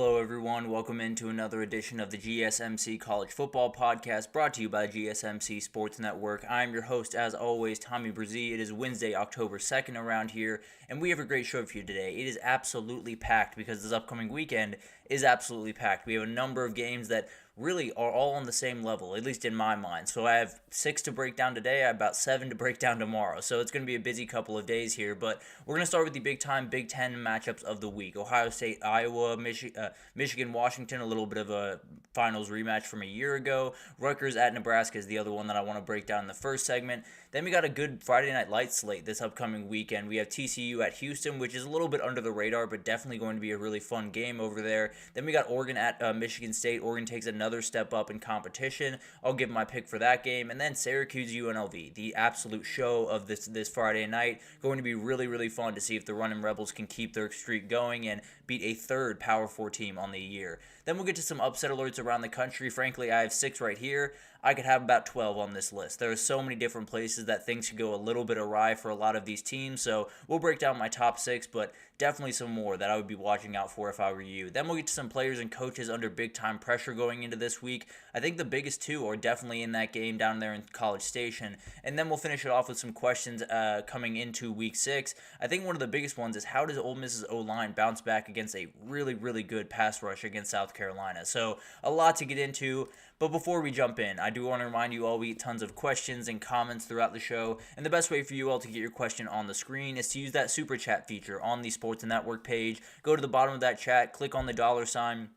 Hello, everyone. Welcome into another edition of the GSMC College Football Podcast, brought to you by GSMC Sports Network. I'm your host, as always, Tommy Brzee. It is Wednesday, October 2nd around here, and we have a great show for you today. It is absolutely packed because this upcoming weekend is absolutely packed. We have a number of games that really are all on the same level, at least in my mind. So I have 6 to break down today. I have about 7 to break down tomorrow. So it's going to be a busy couple of days here. But we're going to start with the big-time Big Ten matchups of the week. Ohio State, Iowa, Michigan, Washington, a little bit of a finals rematch from a year ago. Rutgers at Nebraska is the other one that I want to break down in the first segment. Then we got a good Friday Night Lights slate this upcoming weekend. We have TCU at Houston, which is a little bit under the radar, but definitely going to be a really fun game over there. Then we got Oregon at Michigan State. Oregon takes another step up in competition. I'll give my pick for that game. And then Syracuse-UNLV, the absolute show of this Friday night. Going to be really, really fun to see if the Running Rebels can keep their streak going and beat a third Power 4 team on the year. Then we'll get to some upset alerts around the country. Frankly, I have 6 right here. I could have about 12 on this list. There are so many different places that things could go a little bit awry for a lot of these teams, so we'll break down my top 6, but definitely some more that I would be watching out for if I were you. Then we'll get to some players and coaches under big-time pressure going into this week. I think the biggest two are definitely in that game down there in College Station, and then we'll finish it off with some questions coming into Week 6. I think one of the biggest ones is how does Ole Miss's O-line bounce back against a really, really good pass rush against South Carolina? So a lot to get into. But before we jump in, I do want to remind you all we get tons of questions and comments throughout the show, and the best way for you all to get your question on the screen is to use that Super Chat feature on the Sports Network page. Go to the bottom of that chat, click on the $,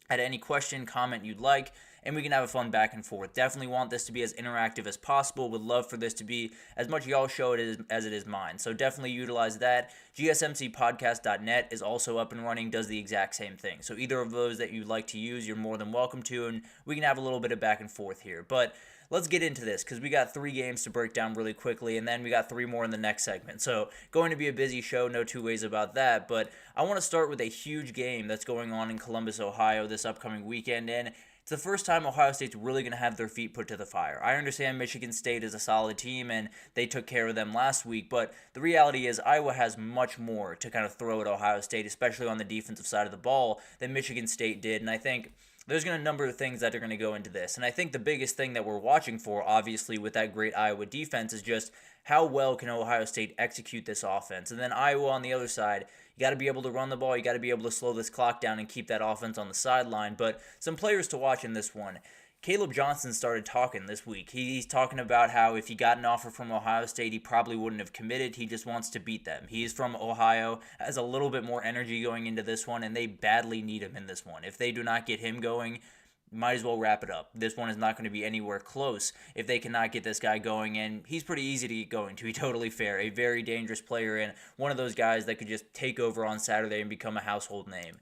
add any question, comment you'd like, and we can have a fun back and forth. Definitely want this to be as interactive as possible. Would love for this to be as much y'all show it as it is mine. So definitely utilize that. GSMCpodcast.net is also up and running, does the exact same thing. So either of those that you'd like to use, you're more than welcome to, and we can have a little bit of back and forth here. But let's get into this because we got 3 games to break down really quickly, and then we got 3 more in the next segment. So going to be a busy show, no two ways about that. But I want to start with a huge game that's going on in Columbus, Ohio this upcoming weekend, and it's the first time Ohio State's really going to have their feet put to the fire. I understand Michigan State is a solid team, and they took care of them last week, but the reality is Iowa has much more to kind of throw at Ohio State, especially on the defensive side of the ball, than Michigan State did, and I think there's going to be a number of things that are going to go into this. And I think the biggest thing that we're watching for, obviously, with that great Iowa defense is just how well can Ohio State execute this offense. And then Iowa on the other side, you got to be able to run the ball. You got to be able to slow this clock down and keep that offense on the sideline. But some players to watch in this one. Caleb Johnson started talking this week. He's talking about how if he got an offer from Ohio State, he probably wouldn't have committed. He just wants to beat them. He's from Ohio, has a little bit more energy going into this one, and they badly need him in this one. If they do not get him going, might as well wrap it up. This one is not going to be anywhere close if they cannot get this guy going, and he's pretty easy to get going, to be totally fair. A very dangerous player and one of those guys that could just take over on Saturday and become a household name.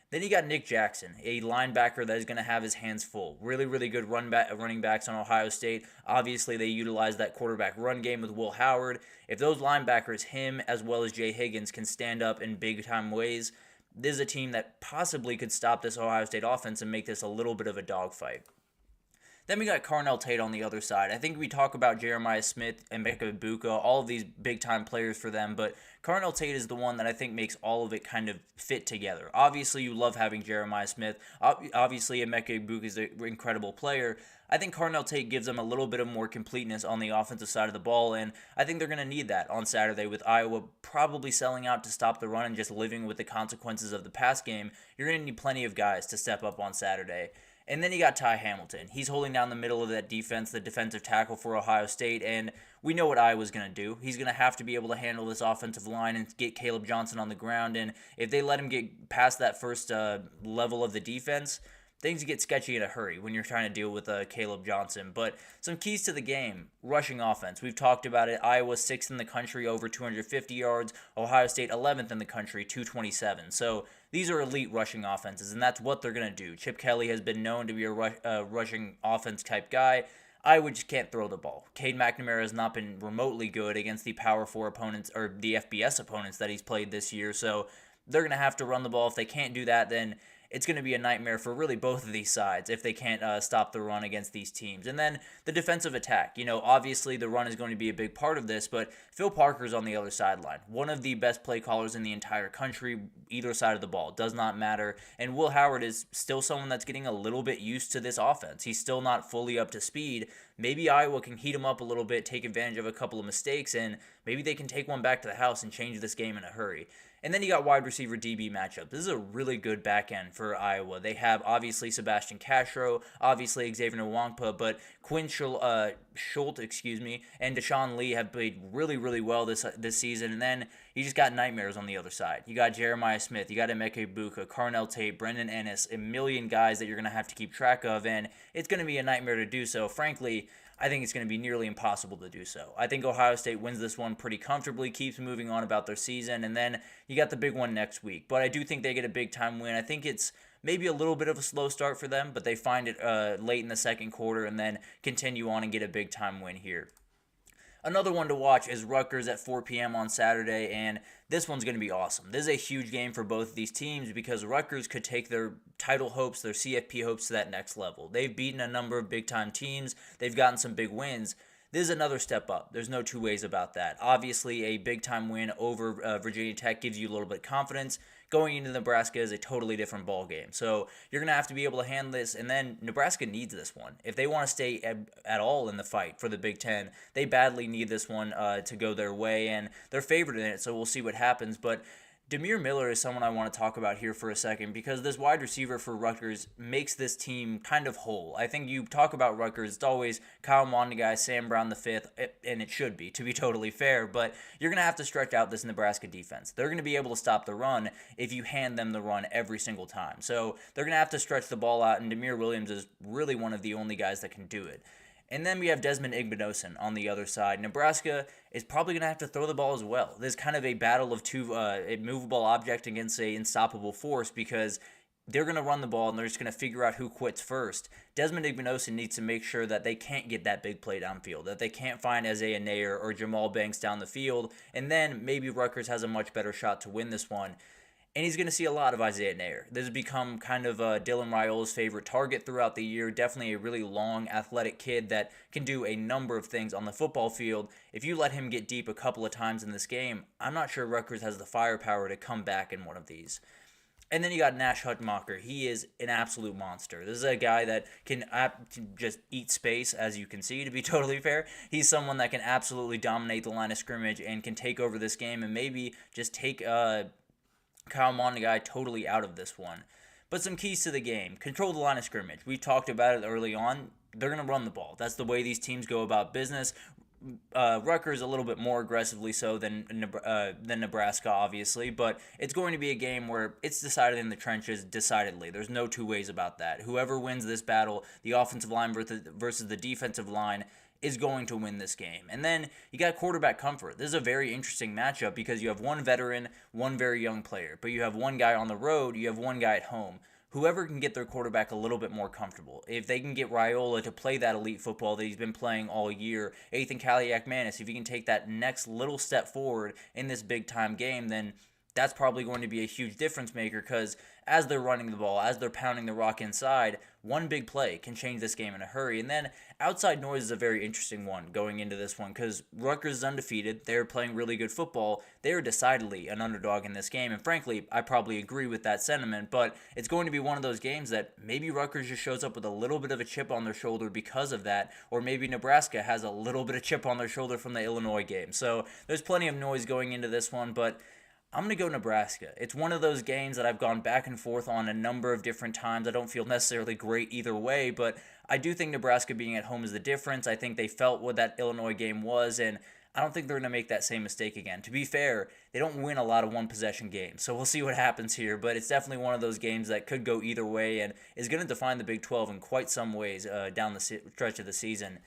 Then you got Nick Jackson, a linebacker that is going to have his hands full. Really, really good running backs on Ohio State. Obviously, they utilize that quarterback run game with Will Howard. If those linebackers, him as well as Jay Higgins, can stand up in big-time ways, this is a team that possibly could stop this Ohio State offense and make this a little bit of a dogfight. Then we got Carnell Tate on the other side. I think we talk about Jeremiah Smith and Emeka Egbuka, all of these big-time players for them, but Carnell Tate is the one that I think makes all of it kind of fit together. Obviously, you love having Jeremiah Smith. Obviously, Emeka Egbuka is an incredible player. I think Carnell Tate gives them a little bit of more completeness on the offensive side of the ball, and I think they're going to need that on Saturday with Iowa probably selling out to stop the run and just living with the consequences of the pass game. You're going to need plenty of guys to step up on Saturday. And then you got Ty Hamilton. He's holding down the middle of that defense, the defensive tackle for Ohio State, and we know what Iowa's going to do. He's going to have to be able to handle this offensive line and get Caleb Johnson on the ground, and if they let him get past that first level of the defense, things get sketchy in a hurry when you're trying to deal with Caleb Johnson. But some keys to the game, rushing offense. We've talked about it. Iowa 6th in the country, over 250 yards. Ohio State 11th in the country, 227. So these are elite rushing offenses, and that's what they're going to do. Chip Kelly has been known to be a rushing offense type guy. Iowa just can't throw the ball. Cade McNamara has not been remotely good against the Power 4 opponents or the FBS opponents that he's played this year. So they're going to have to run the ball. If they can't do that, then it's going to be a nightmare for really both of these sides if they can't stop the run against these teams. And then the defensive attack. Obviously the run is going to be a big part of this, but Phil Parker's on the other sideline. One of the best play callers in the entire country, either side of the ball. Does not matter. And Will Howard is still someone that's getting a little bit used to this offense. He's still not fully up to speed. Maybe Iowa can heat him up a little bit, take advantage of a couple of mistakes, and maybe they can take one back to the house and change this game in a hurry. And then you got wide receiver DB matchup. This is a really good back end for Iowa. They have obviously Sebastian Castro, obviously Xavier Nwankpa, but Quinn Schultz, and Deshaun Lee have played really, really well this season. And then you just got nightmares on the other side. You got Jeremiah Smith, you got Emeka Buka, Carnell Tate, Brendan Ennis, a million guys that you're going to have to keep track of, and it's going to be a nightmare to do so. Frankly, I think it's going to be nearly impossible to do so. I think Ohio State wins this one pretty comfortably, keeps moving on about their season, and then you got the big one next week. But I do think they get a big-time win. I think it's maybe a little bit of a slow start for them, but they find it late in the second quarter and then continue on and get a big-time win here. Another one to watch is Rutgers at 4 p.m. on Saturday, and this one's going to be awesome. This is a huge game for both of these teams because Rutgers could take their title hopes, their CFP hopes to that next level. They've beaten a number of big-time teams. They've gotten some big wins. This is another step up. There's no two ways about that. Obviously, a big-time win over Virginia Tech gives you a little bit of confidence. Going into Nebraska is a totally different ball game. So you're going to have to be able to handle this, and then Nebraska needs this one. If they want to stay at all in the fight for the Big Ten, they badly need this one to go their way, and they're favored in it, so we'll see what happens. But Demir Miller is someone I want to talk about here for a second because this wide receiver for Rutgers makes this team kind of whole. I think you talk about Rutgers, it's always Kyle Mondeguy, Sam Brown the fifth, and it should be, to be totally fair, but you're going to have to stretch out this Nebraska defense. They're going to be able to stop the run if you hand them the run every single time. So they're going to have to stretch the ball out, and Demir Williams is really one of the only guys that can do it. And then we have Desmond Igbinosun on the other side. Nebraska is probably going to have to throw the ball as well. There's kind of a battle of two immovable object against a unstoppable force because they're going to run the ball and they're just going to figure out who quits first. Desmond Igbinosun needs to make sure that they can't get that big play downfield, that they can't find Isaiah Nair or Jamal Banks down the field, and then maybe Rutgers has a much better shot to win this one. And he's going to see a lot of Isaiah Nair. This has become kind of Dylan Raiola's favorite target throughout the year. Definitely a really long, athletic kid that can do a number of things on the football field. If you let him get deep a couple of times in this game, I'm not sure Rutgers has the firepower to come back in one of these. And then you got Nash Hutmacher. He is an absolute monster. This is a guy that can just eat space, as you can see, to be totally fair. He's someone that can absolutely dominate the line of scrimmage and can take over this game and maybe just take Kyle Mondeguy totally out of this one. But some keys to the game. Control the line of scrimmage. We talked about it early on. They're going to run the ball. That's the way these teams go about business. Rutgers a little bit more aggressively so than Nebraska, obviously. But it's going to be a game where it's decided in the trenches, decidedly. There's no two ways about that. Whoever wins this battle, the offensive line versus the defensive line, is going to win this game. And then you got quarterback comfort. This is a very interesting matchup because you have one veteran, one very young player. But you have one guy on the road, you have one guy at home. Whoever can get their quarterback a little bit more comfortable. If they can get Raiola to play that elite football that he's been playing all year, Ethan Kaliak-Manis, if he can take that next little step forward in this big-time game, then that's probably going to be a huge difference maker because as they're running the ball, as they're pounding the rock inside, one big play can change this game in a hurry. And then outside noise is a very interesting one going into this one because Rutgers is undefeated. They're playing really good football. They are decidedly an underdog in this game. And frankly, I probably agree with that sentiment, but it's going to be one of those games that maybe Rutgers just shows up with a little bit of a chip on their shoulder because of that, or maybe Nebraska has a little bit of chip on their shoulder from the Illinois game. So there's plenty of noise going into this one, but I'm going to go Nebraska. It's one of those games that I've gone back and forth on a number of different times. I don't feel necessarily great either way, but I do think Nebraska being at home is the difference. I think they felt what that Illinois game was, and I don't think they're going to make that same mistake again. To be fair, they don't win a lot of one-possession games, so we'll see what happens here, but it's definitely one of those games that could go either way and is going to define the Big 12 in quite some ways down the stretch of the season.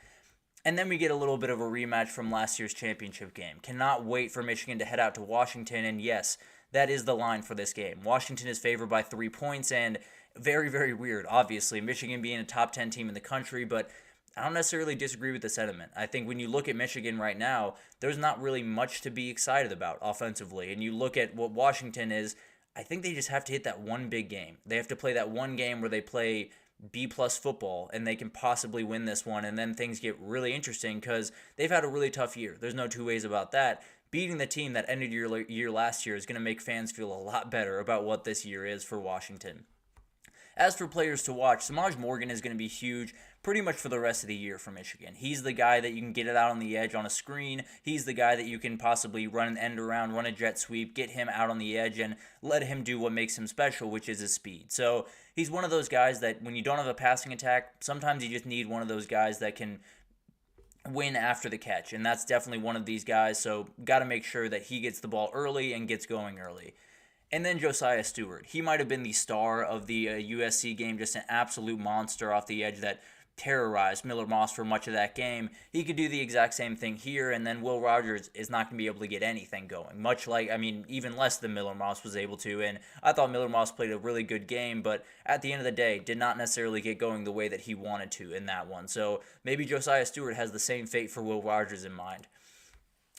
And then we get a little bit of a rematch from last year's championship game. Cannot wait for Michigan to head out to Washington. And yes, that is the line for this game. Washington is favored by 3 points, and very, very weird, obviously. Michigan being a top 10 team in the country, but I don't necessarily disagree with the sentiment. I think when you look at Michigan right now, there's not really much to be excited about offensively. And you look at what Washington is, I think they just have to hit that one big game. They have to play that one game where they play B-plus football, and they can possibly win this one, and then things get really interesting because they've had a really tough year. There's no two ways about that. Beating the team that ended your year last year is going to make fans feel a lot better about what this year is for Washington. As for players to watch, Samaj Morgan is going to be huge pretty much for the rest of the year for Michigan. He's the guy that you can get it out on the edge on a screen. He's the guy that you can possibly run an end around, run a jet sweep, get him out on the edge, and let him do what makes him special, which is his speed. So he's one of those guys that when you don't have a passing attack, sometimes you just need one of those guys that can win after the catch, and that's definitely one of these guys, so got to make sure that he gets the ball early and gets going early. And then Josiah Stewart. He might have been the star of the USC game, just an absolute monster off the edge that terrorized Miller Moss for much of that game. He could do the exact same thing here, and then Will Rogers is not going to be able to get anything going. Much like, even less than Miller Moss was able to, and I thought Miller Moss played a really good game, but at the end of the day, did not necessarily get going the way that he wanted to in that one. So maybe Josiah Stewart has the same fate for Will Rogers in mind.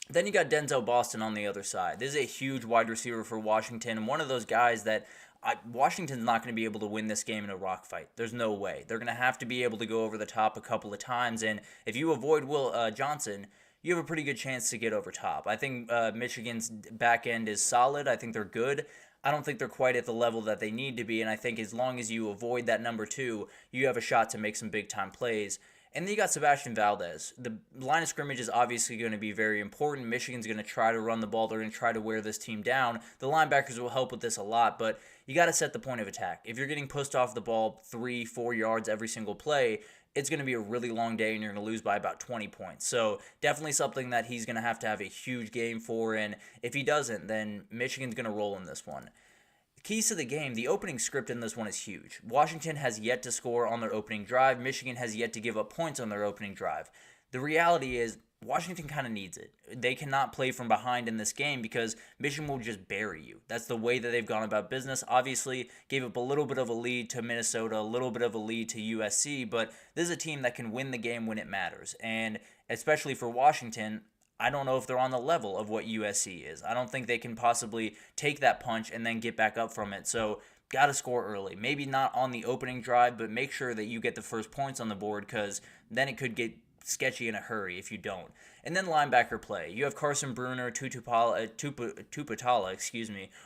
Then you got Denzel Boston on the other side. This is a huge wide receiver for Washington, and one of those guys that Washington's not going to be able to win this game in a rock fight. There's no way. They're going to have to be able to go over the top a couple of times, and if you avoid Will Johnson, you have a pretty good chance to get over top. I think Michigan's back end is solid. I think they're good. I don't think they're quite at the level that they need to be, and I think as long as you avoid that number 2, you have a shot to make some big-time plays. And then you got Sebastian Valdez. The line of scrimmage is obviously going to be very important. Michigan's going to try to run the ball. They're going to try to wear this team down. The linebackers will help with this a lot, but you got to set the point of attack. If you're getting pushed off the ball 3-4 yards every single play, it's going to be a really long day, and you're going to lose by about 20 points. So definitely something that he's going to have a huge game for, and if he doesn't, then Michigan's going to roll in this one. Keys to the game, the opening script in this one is huge. Washington has yet to score on their opening drive. Michigan has yet to give up points on their opening drive. The reality is Washington kind of needs it. They cannot play from behind in this game because Michigan will just bury you. That's the way that they've gone about business. Obviously, gave up a little bit of a lead to Minnesota, a little bit of a lead to USC, but this is a team that can win the game when it matters. And especially for Washington, I don't know if they're on the level of what USC is. I don't think they can possibly take that punch and then get back up from it. So, got to score early. Maybe not on the opening drive, but make sure that you get the first points on the board because then it could get sketchy in a hurry if you don't. And then linebacker play. You have Carson Bruner, Tuputala,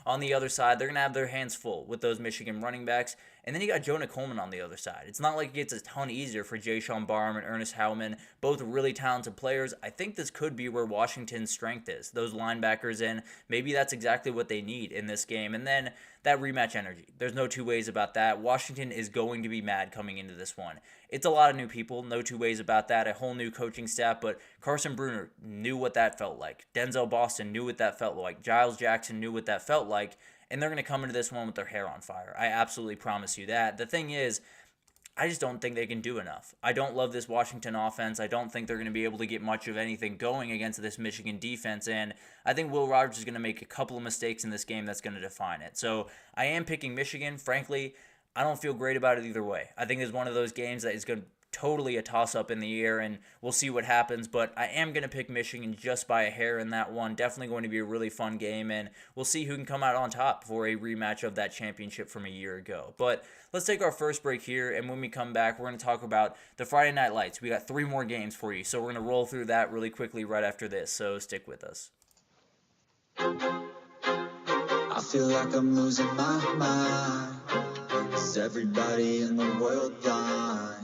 on the other side. They're going to have their hands full with those Michigan running backs. And then you got Jonah Coleman on the other side. It's not like it gets a ton easier for Jay-Sean Barham and Ernest Howman, both really talented players. I think this could be where Washington's strength is, those linebackers, and maybe that's exactly what they need in this game. And then that rematch energy. There's no two ways about that. Washington is going to be mad coming into this one. It's a lot of new people, no two ways about that, a whole new coaching staff, but Carson Bruner knew what that felt like. Denzel Boston knew what that felt like. Giles Jackson knew what that felt like. And they're going to come into this one with their hair on fire. I absolutely promise you that. The thing is, I just don't think they can do enough. I don't love this Washington offense. I don't think they're going to be able to get much of anything going against this Michigan defense. And I think Will Rogers is going to make a couple of mistakes in this game that's going to define it. So I am picking Michigan. Frankly, I don't feel great about it either way. I think it's one of those games that is going to totally a toss-up in the air, and we'll see what happens, but I am going to pick Michigan just by a hair in that one. Definitely going to be a really fun game, and we'll see who can come out on top for a rematch of that championship from a year ago. But let's take our first break here, and when we come back, we're going to talk about the Friday Night Lights. We got 3 more games for you, so we're going to roll through that really quickly right after this, so stick with us. I feel like I'm losing my mind. Is everybody in the world blind?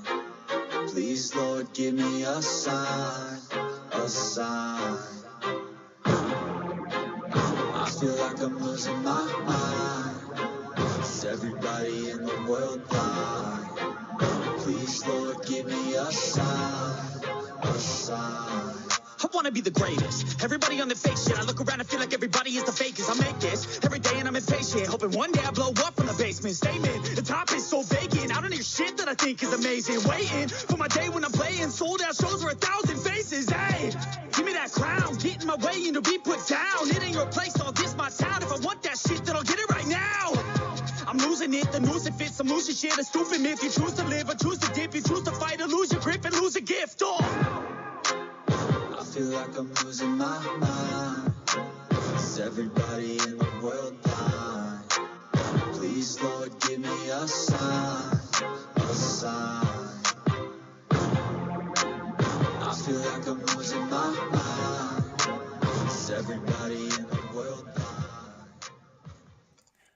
Please, Lord, give me a sign, a sign. I feel like I'm losing my mind. Is everybody in the world blind? Please, Lord, give me a sign, a sign. I wanna be the greatest. Everybody on the fake shit. I look around and feel like everybody is the fakest. I make this every day and I'm impatient, hoping one day I blow up from the basement. Statement, the top is so vacant. I don't hear shit that I think is amazing. Waiting for my day when I'm playing sold out shows for 1,000 faces. Hey, give me that crown, get in my way and to be put down. It ain't your place, all this my town. If I want that shit, then I'll get it right now. I'm losing it, the noose it fits. I'm losing shit, a stupid myth. You choose to live or choose to dip. You choose to fight or lose your grip and lose a gift. I feel like I'm losing my mind. Is everybody in the world blind? Please, Lord, give me a sign, a sign. I feel like I'm losing my mind. Is everybody in the world blind?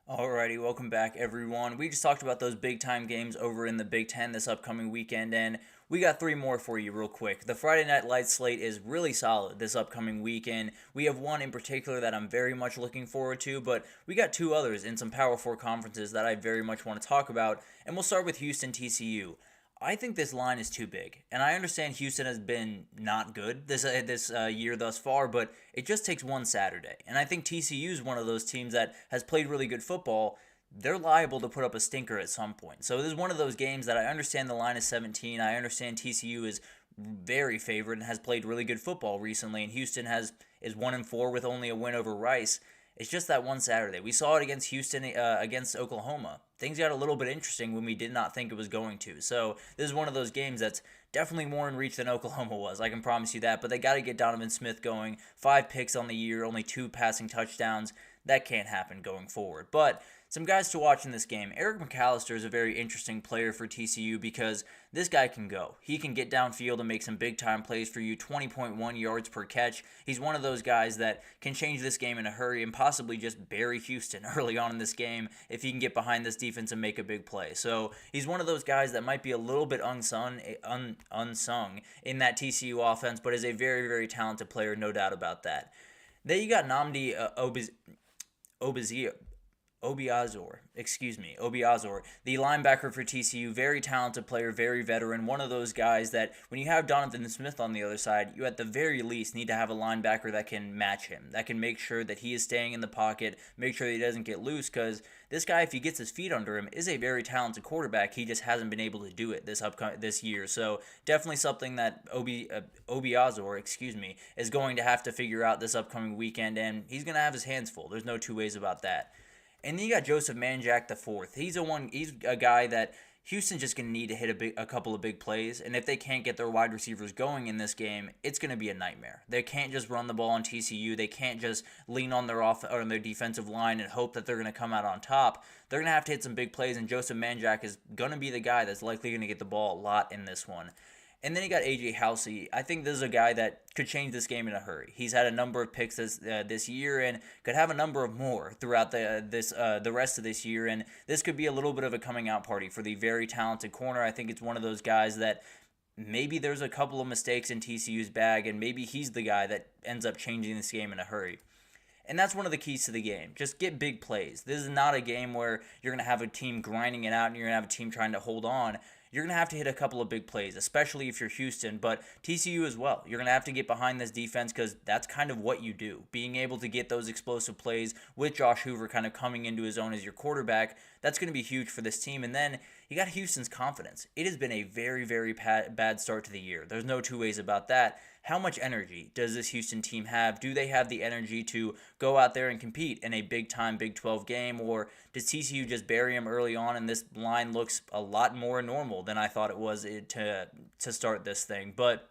Alrighty, welcome back everyone. We just talked about those big time games over in the Big Ten this upcoming weekend, and we got three more for you real quick. The Friday Night Lights slate is really solid this upcoming weekend. We have one in particular that I'm very much looking forward to, but we got two others in some Power 4 conferences that I very much want to talk about, and we'll start with Houston-TCU. I think this line is too big, and I understand Houston has been not good this year thus far, but it just takes one Saturday, and I think TCU is one of those teams that has played really good football. They're liable to put up a stinker at some point. So this is one of those games that I understand the line is 17. I understand TCU is very favored and has played really good football recently, and Houston is 1-4 with only a win over Rice. It's just that one Saturday. We saw it against Houston, against Oklahoma. Things got a little bit interesting when we did not think it was going to. So this is one of those games that's definitely more in reach than Oklahoma was. I can promise you that. But they got to get Donovan Smith going. 5 picks on the year, only 2 passing touchdowns. That can't happen going forward. But some guys to watch in this game. Eric McAllister is a very interesting player for TCU because this guy can go. He can get downfield and make some big-time plays for you, 20.1 yards per catch. He's one of those guys that can change this game in a hurry and possibly just bury Houston early on in this game if he can get behind this defense and make a big play. So he's one of those guys that might be a little bit unsung in that TCU offense, but is a very, very talented player, no doubt about that. Then you got Nnamdi Obiazor, the linebacker for TCU, very talented player, very veteran, one of those guys that when you have Donovan Smith on the other side, you at the very least need to have a linebacker that can match him, that can make sure that he is staying in the pocket, make sure that he doesn't get loose, because this guy, if he gets his feet under him, is a very talented quarterback. He just hasn't been able to do it this year. So definitely something that Obiazor, is going to have to figure out this upcoming weekend, and he's going to have his hands full. There's no two ways about that. And then you got Joseph Manjack IV. He's a guy that Houston's just going to need to hit a couple of big plays, and if they can't get their wide receivers going in this game, it's going to be a nightmare. They can't just run the ball on TCU. They can't just lean on their defensive line and hope that they're going to come out on top. They're going to have to hit some big plays, and Joseph Manjack is going to be the guy that's likely going to get the ball a lot in this one. And then you got A.J. Housey. I think this is a guy that could change this game in a hurry. He's had a number of picks this year and could have a number of more throughout the rest of this year. And this could be a little bit of a coming out party for the very talented corner. I think it's one of those guys that maybe there's a couple of mistakes in TCU's bag, and maybe he's the guy that ends up changing this game in a hurry. And that's one of the keys to the game. Just get big plays. This is not a game where you're going to have a team grinding it out and you're going to have a team trying to hold on. You're going to have to hit a couple of big plays, especially if you're Houston, but TCU as well. You're going to have to get behind this defense because that's kind of what you do. Being able to get those explosive plays with Josh Hoover kind of coming into his own as your quarterback, that's going to be huge for this team. And then you got Houston's confidence. It has been a very, very bad start to the year. There's no two ways about that. How much energy does this Houston team have? Do they have the energy to go out there and compete in a big-time Big 12 game, or does TCU just bury them early on and this line looks a lot more normal than I thought it was to start this thing? But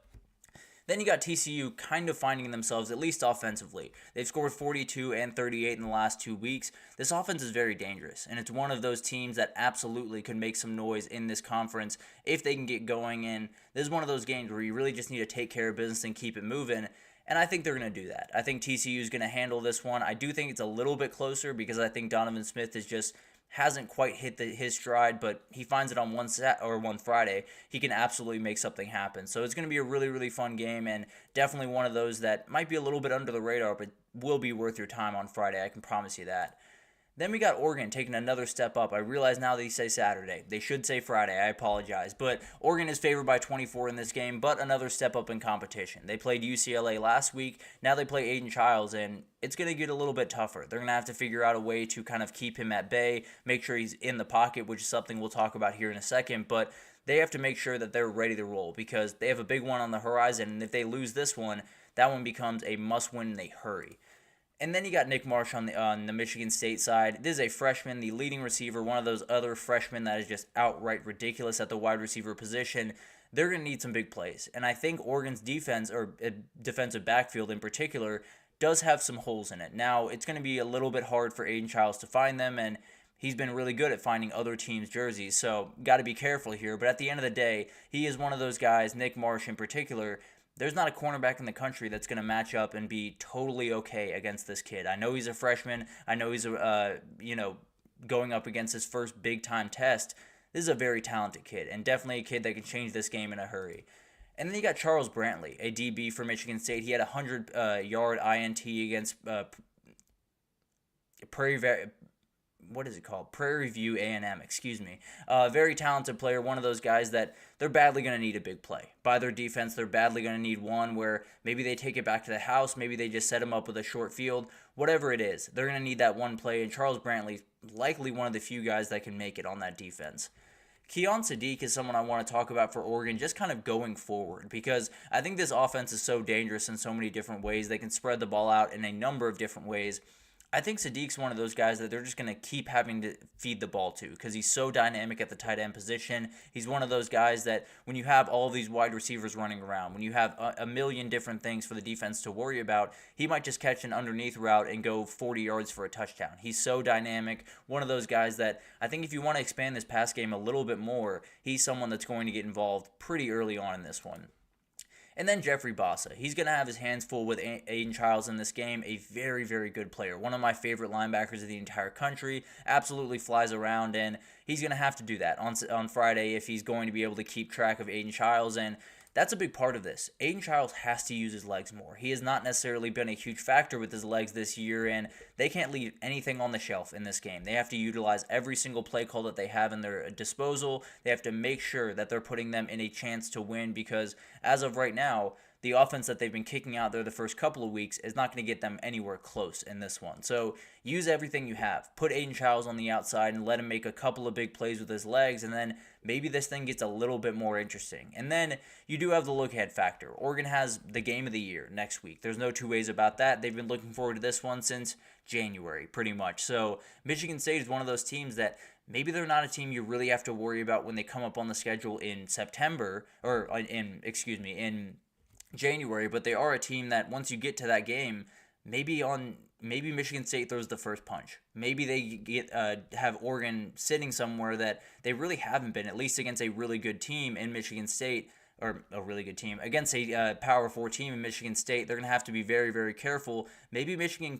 then you got TCU kind of finding themselves, at least offensively. They've scored 42 and 38 in the last 2 weeks. This offense is very dangerous, and it's one of those teams that absolutely could make some noise in this conference if they can get going. And this is one of those games where you really just need to take care of business and keep it moving. And I think they're going to do that. I think TCU is going to handle this one. I do think it's a little bit closer because I think Donovan Smith hasn't quite hit his stride, but he finds it on one Friday. He can absolutely make something happen. So it's going to be a really, really fun game, and definitely one of those that might be a little bit under the radar, but will be worth your time on Friday. I can promise you that. Then we got Oregon taking another step up. I realize now they say Saturday. They should say Friday. I apologize. But Oregon is favored by 24 in this game, but another step up in competition. They played UCLA last week. Now they play Aiden Childs, and it's going to get a little bit tougher. They're going to have to figure out a way to kind of keep him at bay, make sure he's in the pocket, which is something we'll talk about here in a second. But they have to make sure that they're ready to roll because they have a big one on the horizon, and if they lose this one, that one becomes a must-win in a hurry. And then you got Nick Marsh on the Michigan State side. This is a freshman, the leading receiver, one of those other freshmen that is just outright ridiculous at the wide receiver position. They're going to need some big plays. And I think Oregon's defense, or defensive backfield in particular, does have some holes in it. Now, it's going to be a little bit hard for Aiden Childs to find them, and he's been really good at finding other teams' jerseys, so got to be careful here. But at the end of the day, he is one of those guys, Nick Marsh in particular. There's not a cornerback in the country that's going to match up and be totally okay against this kid. I know he's a freshman. I know he's going up against his first big-time test. This is a very talented kid, and definitely a kid that can change this game in a hurry. And then you got Charles Brantley, a DB for Michigan State. He had a 100-yard INT against Prairie View A&M, excuse me. Very talented player, one of those guys that they're badly going to need a big play. By their defense, they're badly going to need one where maybe they take it back to the house, maybe they just set him up with a short field. Whatever it is, they're going to need that one play, and Charles Brantley's likely one of the few guys that can make it on that defense. Keon Sadiq is someone I want to talk about for Oregon just kind of going forward, because I think this offense is so dangerous in so many different ways. They can spread the ball out in a number of different ways. I think Sadiq's one of those guys that they're just going to keep having to feed the ball to because he's so dynamic at the tight end position. He's one of those guys that when you have all of these wide receivers running around, when you have a million different things for the defense to worry about, he might just catch an underneath route and go 40 yards for a touchdown. He's so dynamic, one of those guys that I think if you want to expand this pass game a little bit more, he's someone that's going to get involved pretty early on in this one. And then Jeffrey Bassa. He's going to have his hands full with Aiden Childs in this game. A very, very good player. One of my favorite linebackers of the entire country. Absolutely flies around, and he's going to have to do that on Friday if he's going to be able to keep track of Aiden Childs. And that's a big part of this. Aiden Childs has to use his legs more. He has not necessarily been a huge factor with his legs this year, and they can't leave anything on the shelf in this game. They have to utilize every single play call that they have in their disposal. They have to make sure that they're putting them in a chance to win because as of right now, the offense that they've been kicking out there the first couple of weeks is not going to get them anywhere close in this one. So use everything you have. Put Aiden Childs on the outside and let him make a couple of big plays with his legs, and then maybe this thing gets a little bit more interesting. And then you do have the look-ahead factor. Oregon has the game of the year next week. There's no two ways about that. They've been looking forward to this one since January, pretty much. So Michigan State is one of those teams that maybe they're not a team you really have to worry about when they come up on the schedule in September, or in January, but they are a team that once you get to that game, maybe Michigan State throws the first punch. Maybe they have Oregon sitting somewhere that they really haven't been, at least against a really good team in Michigan State, or a really good team against a Power 4 team in Michigan State. They're going to have to be very, very careful. Maybe Michigan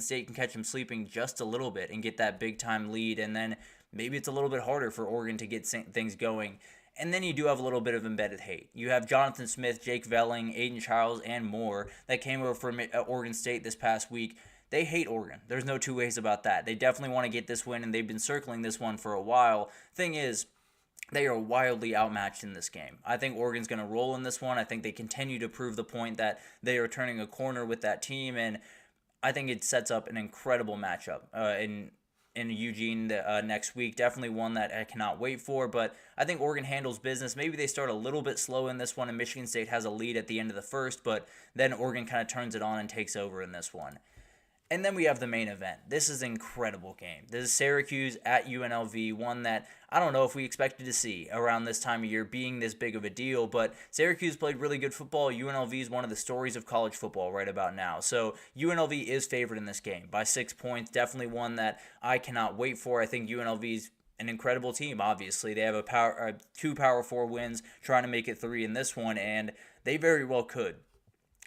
State can catch them sleeping just a little bit and get that big time lead, and then maybe it's a little bit harder for Oregon to get things going. And then you do have a little bit of embedded hate. You have Jonathan Smith, Jake Velling, Aiden Childs, and more that came over from Oregon State this past week. They hate Oregon. There's no two ways about that. They definitely want to get this win, and they've been circling this one for a while. Thing is, they are wildly outmatched in this game. I think Oregon's going to roll in this one. I think they continue to prove the point that they are turning a corner with that team, and I think it sets up an incredible matchup in Eugene next week. Definitely one that I cannot wait for, but I think Oregon handles business. Maybe they start a little bit slow in this one, and Michigan State has a lead at the end of the first, but then Oregon kind of turns it on and takes over in this one. And then we have the main event. This is an incredible game. This is Syracuse at UNLV, one that I don't know if we expected to see around this time of year being this big of a deal, but Syracuse played really good football. UNLV is one of the stories of college football right about now. So UNLV is favored in this game by 6 points. Definitely one that I cannot wait for. I think UNLV is an incredible team, obviously. They have two Power 4 wins, trying to make it 3 in this one, and they very well could.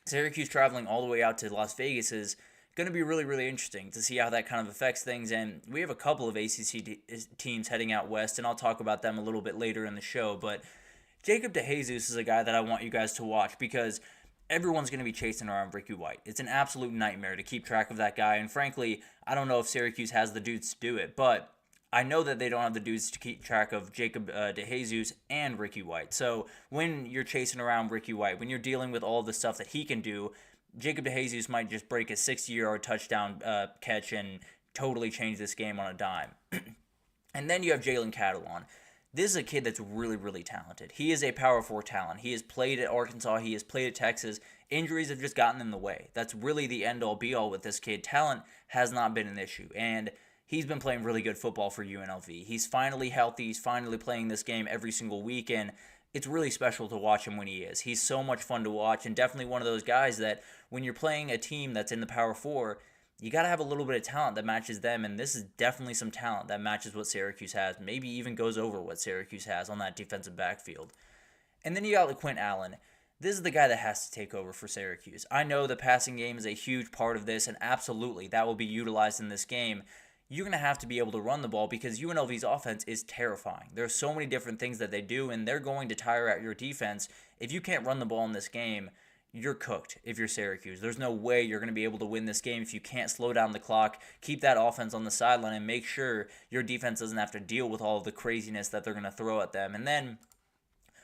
Syracuse traveling all the way out to Las Vegas is going to be really, really interesting to see how that kind of affects things. And we have a couple of ACC teams heading out west, and I'll talk about them a little bit later in the show. But Jacob DeJesus is a guy that I want you guys to watch because everyone's going to be chasing around Ricky White. It's an absolute nightmare to keep track of that guy. And frankly, I don't know if Syracuse has the dudes to do it, but I know that they don't have the dudes to keep track of Jacob DeJesus and Ricky White. So when you're chasing around Ricky White, when you're dealing with all the stuff that he can do, Jacob DeJesus might just break a 60-yard touchdown catch and totally change this game on a dime. And then you have Jalen Catalon. This is a kid that's really, really talented. He is a Power 4 talent. He has played at Arkansas. He has played at Texas. Injuries have just gotten in the way. That's really the end-all, be-all with this kid. Talent has not been an issue, and he's been playing really good football for UNLV. He's finally healthy. He's finally playing this game every single week, and it's really special to watch him when he is. He's so much fun to watch, and definitely one of those guys that when you're playing a team that's in the Power 4, you got to have a little bit of talent that matches them, and this is definitely some talent that matches what Syracuse has, maybe even goes over what Syracuse has on that defensive backfield. And then you got LaQuint Allen. This is the guy that has to take over for Syracuse. I know the passing game is a huge part of this, and absolutely that will be utilized in this game. You're going to have to be able to run the ball because UNLV's offense is terrifying. There are so many different things that they do, and they're going to tire out your defense. If you can't run the ball in this game, you're cooked if you're Syracuse. There's no way you're going to be able to win this game if you can't slow down the clock, keep that offense on the sideline, and make sure your defense doesn't have to deal with all of the craziness that they're going to throw at them. And then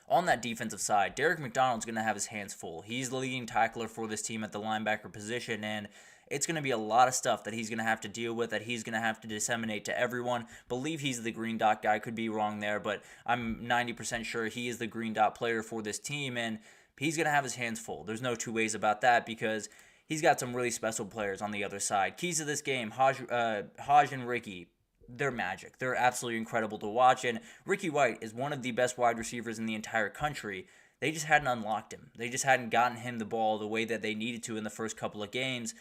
on that defensive side, Derek McDonald's going to have his hands full. He's the leading tackler for this team at the linebacker position, and it's going to be a lot of stuff that he's going to have to deal with, that he's going to have to disseminate to everyone. Believe he's the green dot guy. Could be wrong there, but I'm 90% sure he is the green dot player for this team, and he's going to have his hands full. There's no two ways about that because he's got some really special players on the other side. Keys to this game, Haj and Ricky, they're magic. They're absolutely incredible to watch, and Ricky White is one of the best wide receivers in the entire country. They just hadn't unlocked him. They just hadn't gotten him the ball the way that they needed to in the first couple of games,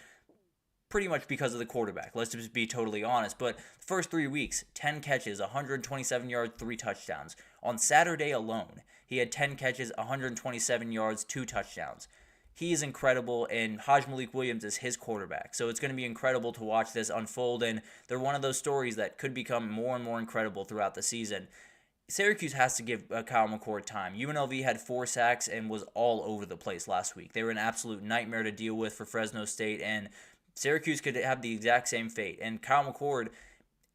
pretty much because of the quarterback. Let's just be totally honest. But the first 3 weeks, 10 catches, 127 yards, 3 touchdowns. On Saturday alone, he had 10 catches, 127 yards, 2 touchdowns. He is incredible, and Haj Malik Williams is his quarterback. So it's going to be incredible to watch this unfold, and they're one of those stories that could become more and more incredible throughout the season. Syracuse has to give Kyle McCord time. UNLV had 4 sacks and was all over the place last week. They were an absolute nightmare to deal with for Fresno State, and Syracuse could have the exact same fate. And Kyle McCord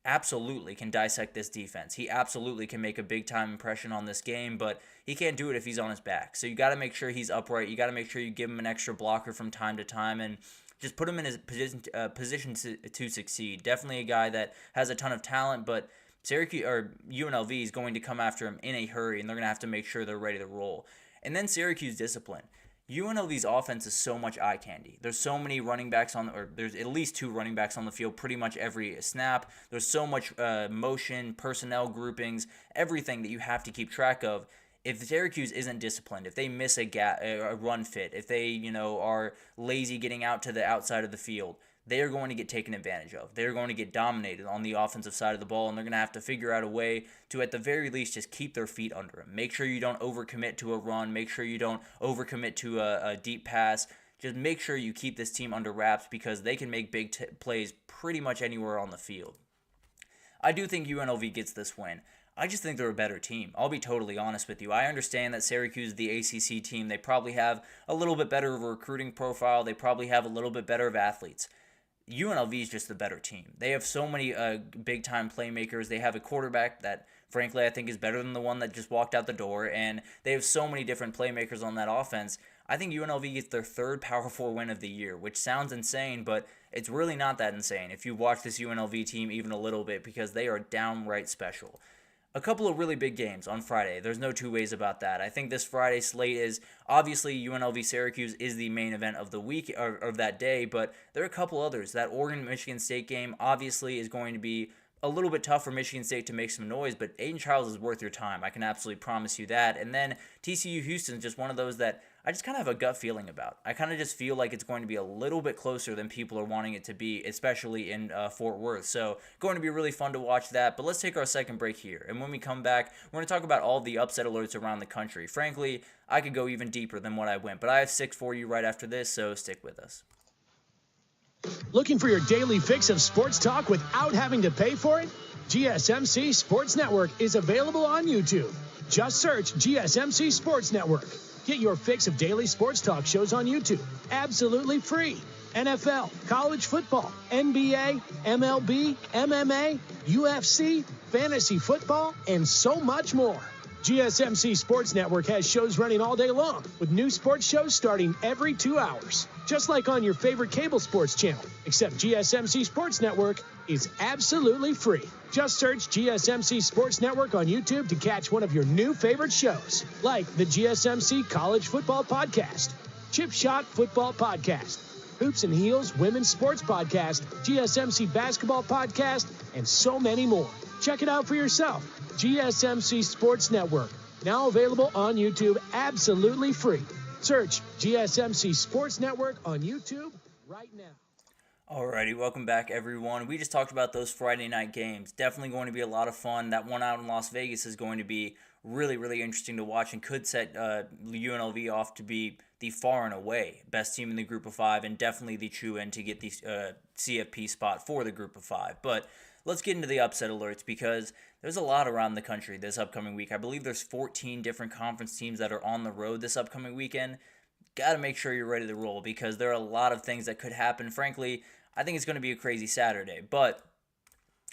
absolutely can dissect this defense. He absolutely can make a big-time impression on this game, but he can't do it if he's on his back. So you got to make sure he's upright. You got to make sure you give him an extra blocker from time to time and just put him in his position to succeed. Definitely a guy that has a ton of talent, but Syracuse or UNLV is going to come after him in a hurry, and they're going to have to make sure they're ready to roll. And then Syracuse discipline. UNLV's offense is so much eye candy. There's so many running backs there's at least 2 running backs on the field pretty much every snap. There's so much motion, personnel groupings, everything that you have to keep track of. If Syracuse isn't disciplined, if they miss a run fit, if they are lazy getting out to the outside of the field, they are going to get taken advantage of. They're going to get dominated on the offensive side of the ball, and they're going to have to figure out a way to, at the very least, just keep their feet under them. Make sure you don't overcommit to a run. Make sure you don't overcommit to a deep pass. Just make sure you keep this team under wraps because they can make big plays pretty much anywhere on the field. I do think UNLV gets this win. I just think they're a better team. I'll be totally honest with you. I understand that Syracuse is the ACC team. They probably have a little bit better of a recruiting profile. They probably have a little bit better of athletes. UNLV is just the better team. They have so many big-time playmakers. They have a quarterback that, frankly, I think is better than the one that just walked out the door, and they have so many different playmakers on that offense. I think UNLV gets their 3rd Power 4 win of the year, which sounds insane, but it's really not that insane if you watch this UNLV team even a little bit because they are downright special. A couple of really big games on Friday. There's no two ways about that. I think this Friday slate is obviously UNLV-Syracuse is the main event of the week or of that day, but there are a couple others. That Oregon-Michigan State game obviously is going to be a little bit tough for Michigan State to make some noise, but Aiden Childs is worth your time. I can absolutely promise you that. And then TCU-Houston is just one of those that I just kind of have a gut feeling about. I kind of just feel like it's going to be a little bit closer than people are wanting it to be, especially in Fort Worth. So going to be really fun to watch that. But let's take our second break here. And when we come back, we're going to talk about all the upset alerts around the country. Frankly, I could go even deeper than what I went, but I have 6 for you right after this, so stick with us. Looking for your daily fix of sports talk without having to pay for it? GSMC Sports Network is available on YouTube. Just search GSMC Sports Network. Get your fix of daily sports talk shows on YouTube, absolutely free. NFL, college football, NBA, MLB, MMA, UFC, fantasy football, and so much more. GSMC Sports Network has shows running all day long, with new sports shows starting every 2 hours. Just like on your favorite cable sports channel, except GSMC Sports Network is absolutely free. Just search GSMC Sports Network on YouTube to catch one of your new favorite shows, like the GSMC College Football Podcast, Chip Shot Football Podcast, Hoops and Heels Women's Sports Podcast, GSMC Basketball Podcast, and so many more. Check it out for yourself. GSMC Sports Network, now available on YouTube absolutely free. Search GSMC Sports Network on YouTube right now. Alrighty, welcome back everyone. We just talked about those Friday night games. Definitely going to be a lot of fun. That one out in Las Vegas is going to be really, really interesting to watch and could set UNLV off to be the far and away best team in the group of five and definitely the true end to get the CFP spot for the group of five. But let's get into the upset alerts because there's a lot around the country this upcoming week. I believe there's 14 different conference teams that are on the road this upcoming weekend. Got to make sure you're ready to roll because there are a lot of things that could happen. Frankly, I think it's going to be a crazy Saturday, but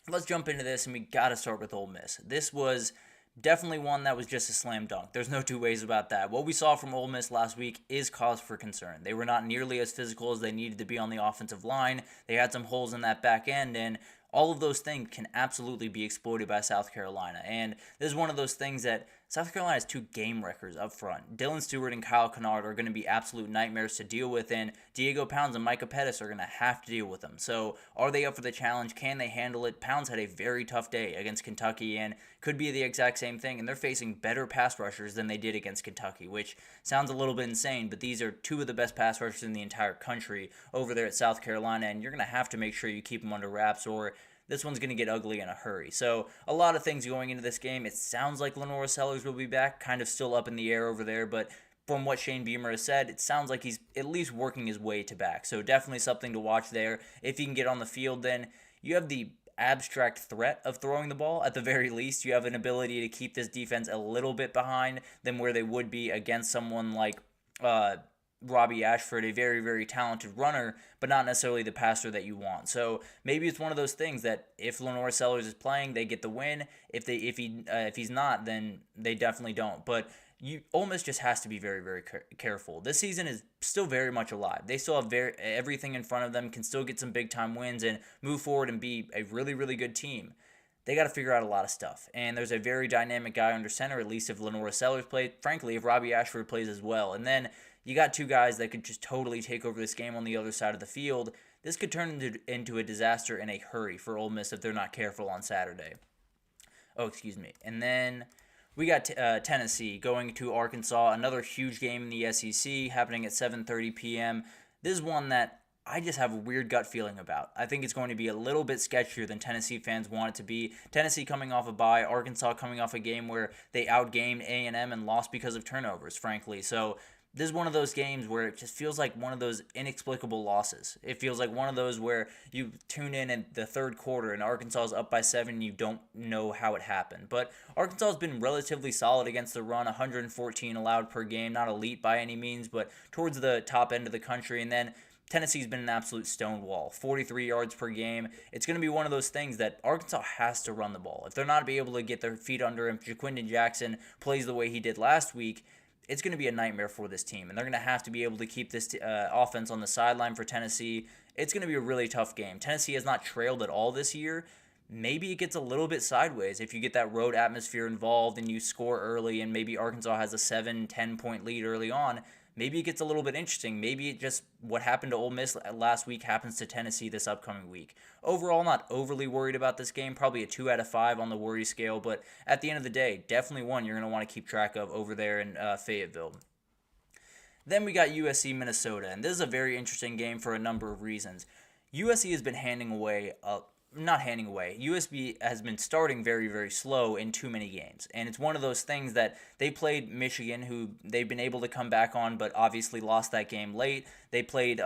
let's jump into this, and we got to start with Ole Miss. This was definitely one that was just a slam dunk. There's no two ways about that. What we saw from Ole Miss last week is cause for concern. They were not nearly as physical as they needed to be on the offensive line. They had some holes in that back end, and all of those things can absolutely be exploited by South Carolina. And this is one of those things that South Carolina has two game wreckers up front. Dylan Stewart and Kyle Kennard are going to be absolute nightmares to deal with, and Diego Pounds and Micah Pettis are going to have to deal with them. So are they up for the challenge? Can they handle it? Pounds had a very tough day against Kentucky and could be the exact same thing, and they're facing better pass rushers than they did against Kentucky, which sounds a little bit insane, but these are two of the best pass rushers in the entire country over there at South Carolina, and you're going to have to make sure you keep them under wraps or this one's going to get ugly in a hurry. So a lot of things going into this game. It sounds like Lenora Sellers will be back, kind of still up in the air over there, but from what Shane Beamer has said, it sounds like he's at least working his way to back. So definitely something to watch there. If he can get on the field, then you have the abstract threat of throwing the ball. At the very least, you have an ability to keep this defense a little bit behind than where they would be against someone like Robbie Ashford, a very, very talented runner, but not necessarily the passer that you want. So maybe it's one of those things that if Lenora Sellers is playing, they get the win. If he's not, then they definitely don't. But Ole Miss just has to be very, very careful. This season is still very much alive. They still have everything in front of them, can still get some big time wins and move forward and be a really, really good team. They got to figure out a lot of stuff. And there's a very dynamic guy under center, at least if Lenora Sellers plays. Frankly, if Robbie Ashford plays as well. And then you got two guys that could just totally take over this game on the other side of the field. This could turn into a disaster in a hurry for Ole Miss if they're not careful on Saturday. And then we got Tennessee going to Arkansas, another huge game in the SEC happening at 7:30 p.m. This is one that I just have a weird gut feeling about. I think it's going to be a little bit sketchier than Tennessee fans want it to be. Tennessee coming off a bye, Arkansas coming off a game where they outgamed A&M and lost because of turnovers, frankly. So this is one of those games where it just feels like one of those inexplicable losses. It feels like one of those where you tune in the third quarter and Arkansas is up by 7 and you don't know how it happened. But Arkansas has been relatively solid against the run, 114 allowed per game, not elite by any means, but towards the top end of the country. And then Tennessee's been an absolute stonewall, 43 yards per game. It's going to be one of those things that Arkansas has to run the ball. If they're not able to get their feet under him, Jaquindon Jackson plays the way he did last week, it's going to be a nightmare for this team, and they're going to have to be able to keep this offense on the sideline for Tennessee. It's going to be a really tough game. Tennessee has not trailed at all this year. Maybe it gets a little bit sideways if you get that road atmosphere involved and you score early and maybe Arkansas has a 7-10 point lead early on. Maybe it gets a little bit interesting. Maybe it just what happened to Ole Miss last week happens to Tennessee this upcoming week. Overall, not overly worried about this game. Probably a 2 out of 5 on the worry scale. But at the end of the day, definitely one you're going to want to keep track of over there in Fayetteville. Then we got USC Minnesota. And this is a very interesting game for a number of reasons. USC has been USB has been starting very, very slow in too many games. And it's one of those things that they played Michigan, who they've been able to come back on, but obviously lost that game late. They played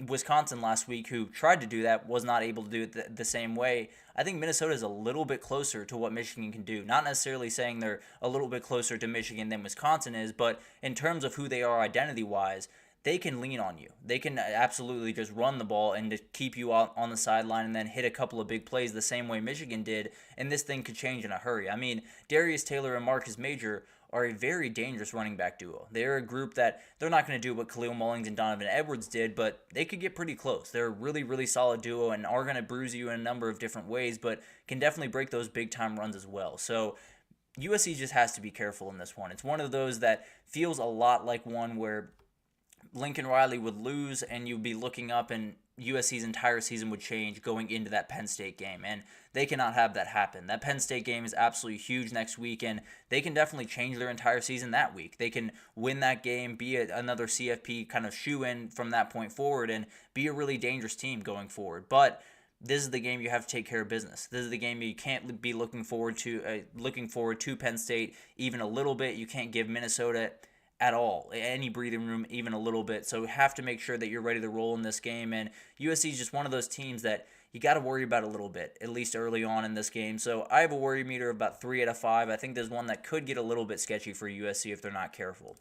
Wisconsin last week, who tried to do that, was not able to do it the same way. I think Minnesota is a little bit closer to what Michigan can do. Not necessarily saying they're a little bit closer to Michigan than Wisconsin is, but in terms of who they are identity-wise, they can lean on you. They can absolutely just run the ball and to keep you out on the sideline and then hit a couple of big plays the same way Michigan did, and this thing could change in a hurry. I mean, Darius Taylor and Marcus Major are a very dangerous running back duo. They're a group that they're not going to do what Khalil Mullings and Donovan Edwards did, but they could get pretty close. They're a really, really solid duo and are going to bruise you in a number of different ways, but can definitely break those big-time runs as well. So USC just has to be careful in this one. It's one of those that feels a lot like one where Lincoln Riley would lose and you'd be looking up and USC's entire season would change going into that Penn State game, and they cannot have that happen. That Penn State game is absolutely huge next week, and they can definitely change their entire season that week. They can win that game, be another CFP kind of shoe-in from that point forward, and be a really dangerous team going forward. But this is the game you have to take care of business. This is the game you can't be looking forward to Penn State even a little bit. You can't give Minnesota at all any breathing room even a little bit. So you have to make sure that you're ready to roll in this game. And USC is just one of those teams that you got to worry about a little bit, at least early on in this game. So I have a worry meter of about 3 out of 5. I think there's one that could get a little bit sketchy for USC if they're not careful.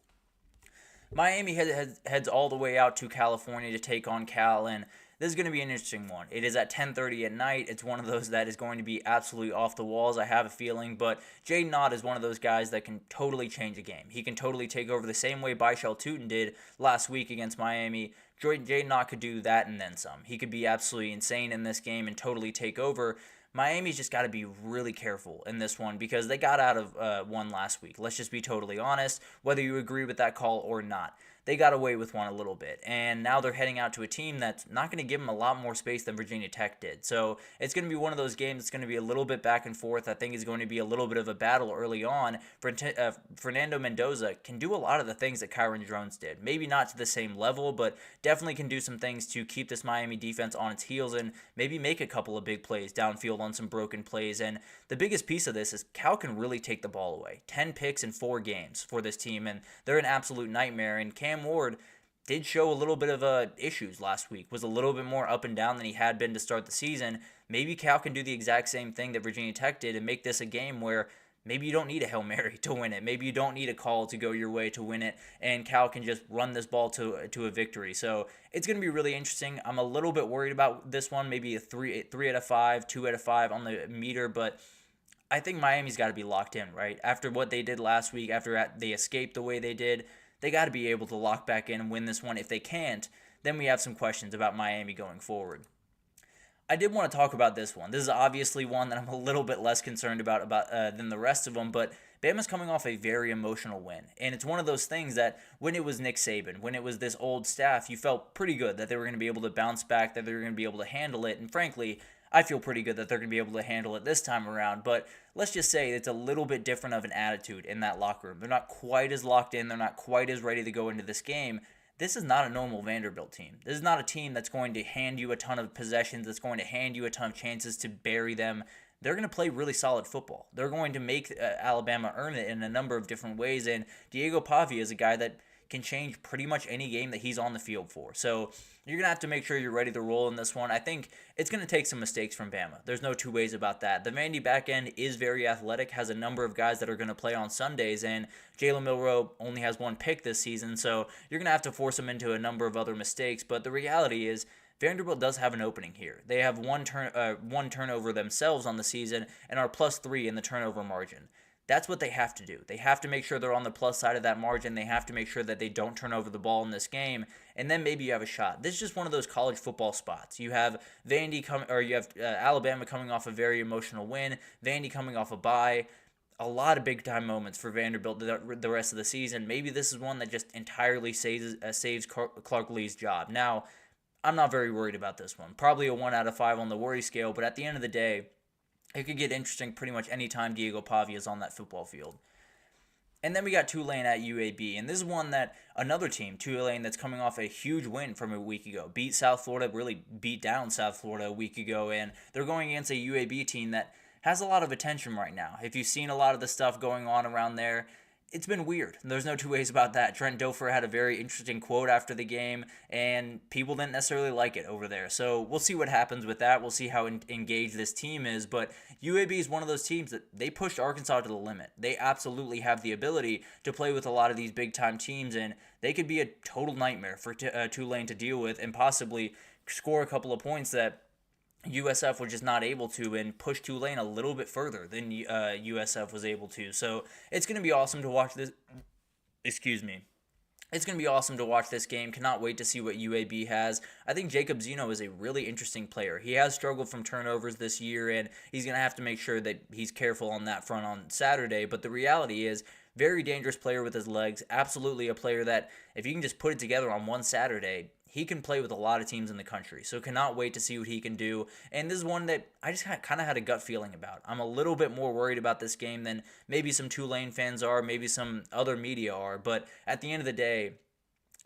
Miami heads all the way out to California to take on Cal, and this is going to be an interesting one. It is at 10:30 at night. It's one of those that is going to be absolutely off the walls, I have a feeling. But Jaden Ott is one of those guys that can totally change a game. He can totally take over the same way Byshell Tootin did last week against Miami. Jaden Ott could do that and then some. He could be absolutely insane in this game and totally take over. Miami's just got to be really careful in this one because they got out of one last week. Let's just be totally honest, whether you agree with that call or not. They got away with one a little bit, and now they're heading out to a team that's not going to give them a lot more space than Virginia Tech did. So it's going to be one of those games that's going to be a little bit back and forth. I think it's going to be a little bit of a battle early on. Fernando Mendoza can do a lot of the things that Kyron Drones did. Maybe not to the same level, but definitely can do some things to keep this Miami defense on its heels and maybe make a couple of big plays downfield on some broken plays. And the biggest piece of this is Cal can really take the ball away. 10 picks in 4 games for this team, and they're an absolute nightmare. And Cam Ward did show a little bit of issues last week, was a little bit more up and down than he had been to start the season. Maybe Cal can do the exact same thing that Virginia Tech did and make this a game where maybe you don't need a Hail Mary to win it. Maybe you don't need a call to go your way to win it, and Cal can just run this ball to a victory. So it's going to be really interesting. I'm a little bit worried about this one, maybe a 3 out of 5, 2 out of 5 on the meter, but I think Miami's got to be locked in, right? After what they did last week, after they escaped the way they did, they got to be able to lock back in and win this one. If they can't, then we have some questions about Miami going forward. I did want to talk about this one. This is obviously one that I'm a little bit less concerned about than the rest of them, but Bama's coming off a very emotional win. And it's one of those things that when it was Nick Saban, when it was this old staff, you felt pretty good that they were going to be able to bounce back, that they were going to be able to handle it. And frankly, I feel pretty good that they're going to be able to handle it this time around, but let's just say it's a little bit different of an attitude in that locker room. They're not quite as locked in. They're not quite as ready to go into this game. This is not a normal Vanderbilt team. This is not a team that's going to hand you a ton of possessions, that's going to hand you a ton of chances to bury them. They're going to play really solid football. They're going to make Alabama earn it in a number of different ways, and Diego Pavia is a guy that can change pretty much any game that he's on the field for. So you're going to have to make sure you're ready to roll in this one. I think it's going to take some mistakes from Bama. There's no two ways about that. The Vandy back end is very athletic, has a number of guys that are going to play on Sundays, and Jalen Milroe only has 1 pick this season, so you're going to have to force him into a number of other mistakes. But the reality is Vanderbilt does have an opening here. They have one turnover themselves on the season and are +3 in the turnover margin. That's what they have to do. They have to make sure they're on the plus side of that margin. They have to make sure that they don't turn over the ball in this game, and then maybe you have a shot. This is just one of those college football spots. You have Alabama coming off a very emotional win, Vandy coming off a bye. A lot of big-time moments for Vanderbilt the rest of the season. Maybe this is one that just entirely saves Clark Lee's job. Now, I'm not very worried about this one. Probably a 1 out of 5 on the worry scale, but at the end of the day, it could get interesting pretty much any time Diego Pavia is on that football field. And then we got Tulane at UAB, and this is one that another team, Tulane, that's coming off a huge win from a week ago. Beat South Florida, really beat down South Florida a week ago, and they're going against a UAB team that has a lot of attention right now. If you've seen a lot of the stuff going on around there, it's been weird. There's no two ways about that. Trent Dilfer had a very interesting quote after the game, and people didn't necessarily like it over there. So we'll see what happens with that. We'll see how engaged this team is. But UAB is one of those teams that they pushed Arkansas to the limit. They absolutely have the ability to play with a lot of these big-time teams, and they could be a total nightmare for Tulane to deal with and possibly score a couple of points that USF was just not able to and push Tulane a little bit further than USF was able to. So it's going to be awesome to watch this. It's going to be awesome to watch this game. Cannot wait to see what UAB has. I think Jacob Zeno is a really interesting player. He has struggled from turnovers this year, and he's going to have to make sure that he's careful on that front on Saturday. But the reality is, very dangerous player with his legs. Absolutely a player that, if you can just put it together on one Saturday, he can play with a lot of teams in the country, so cannot wait to see what he can do. And this is one that I just kind of had a gut feeling about. I'm a little bit more worried about this game than maybe some Tulane fans are, maybe some other media are, but at the end of the day,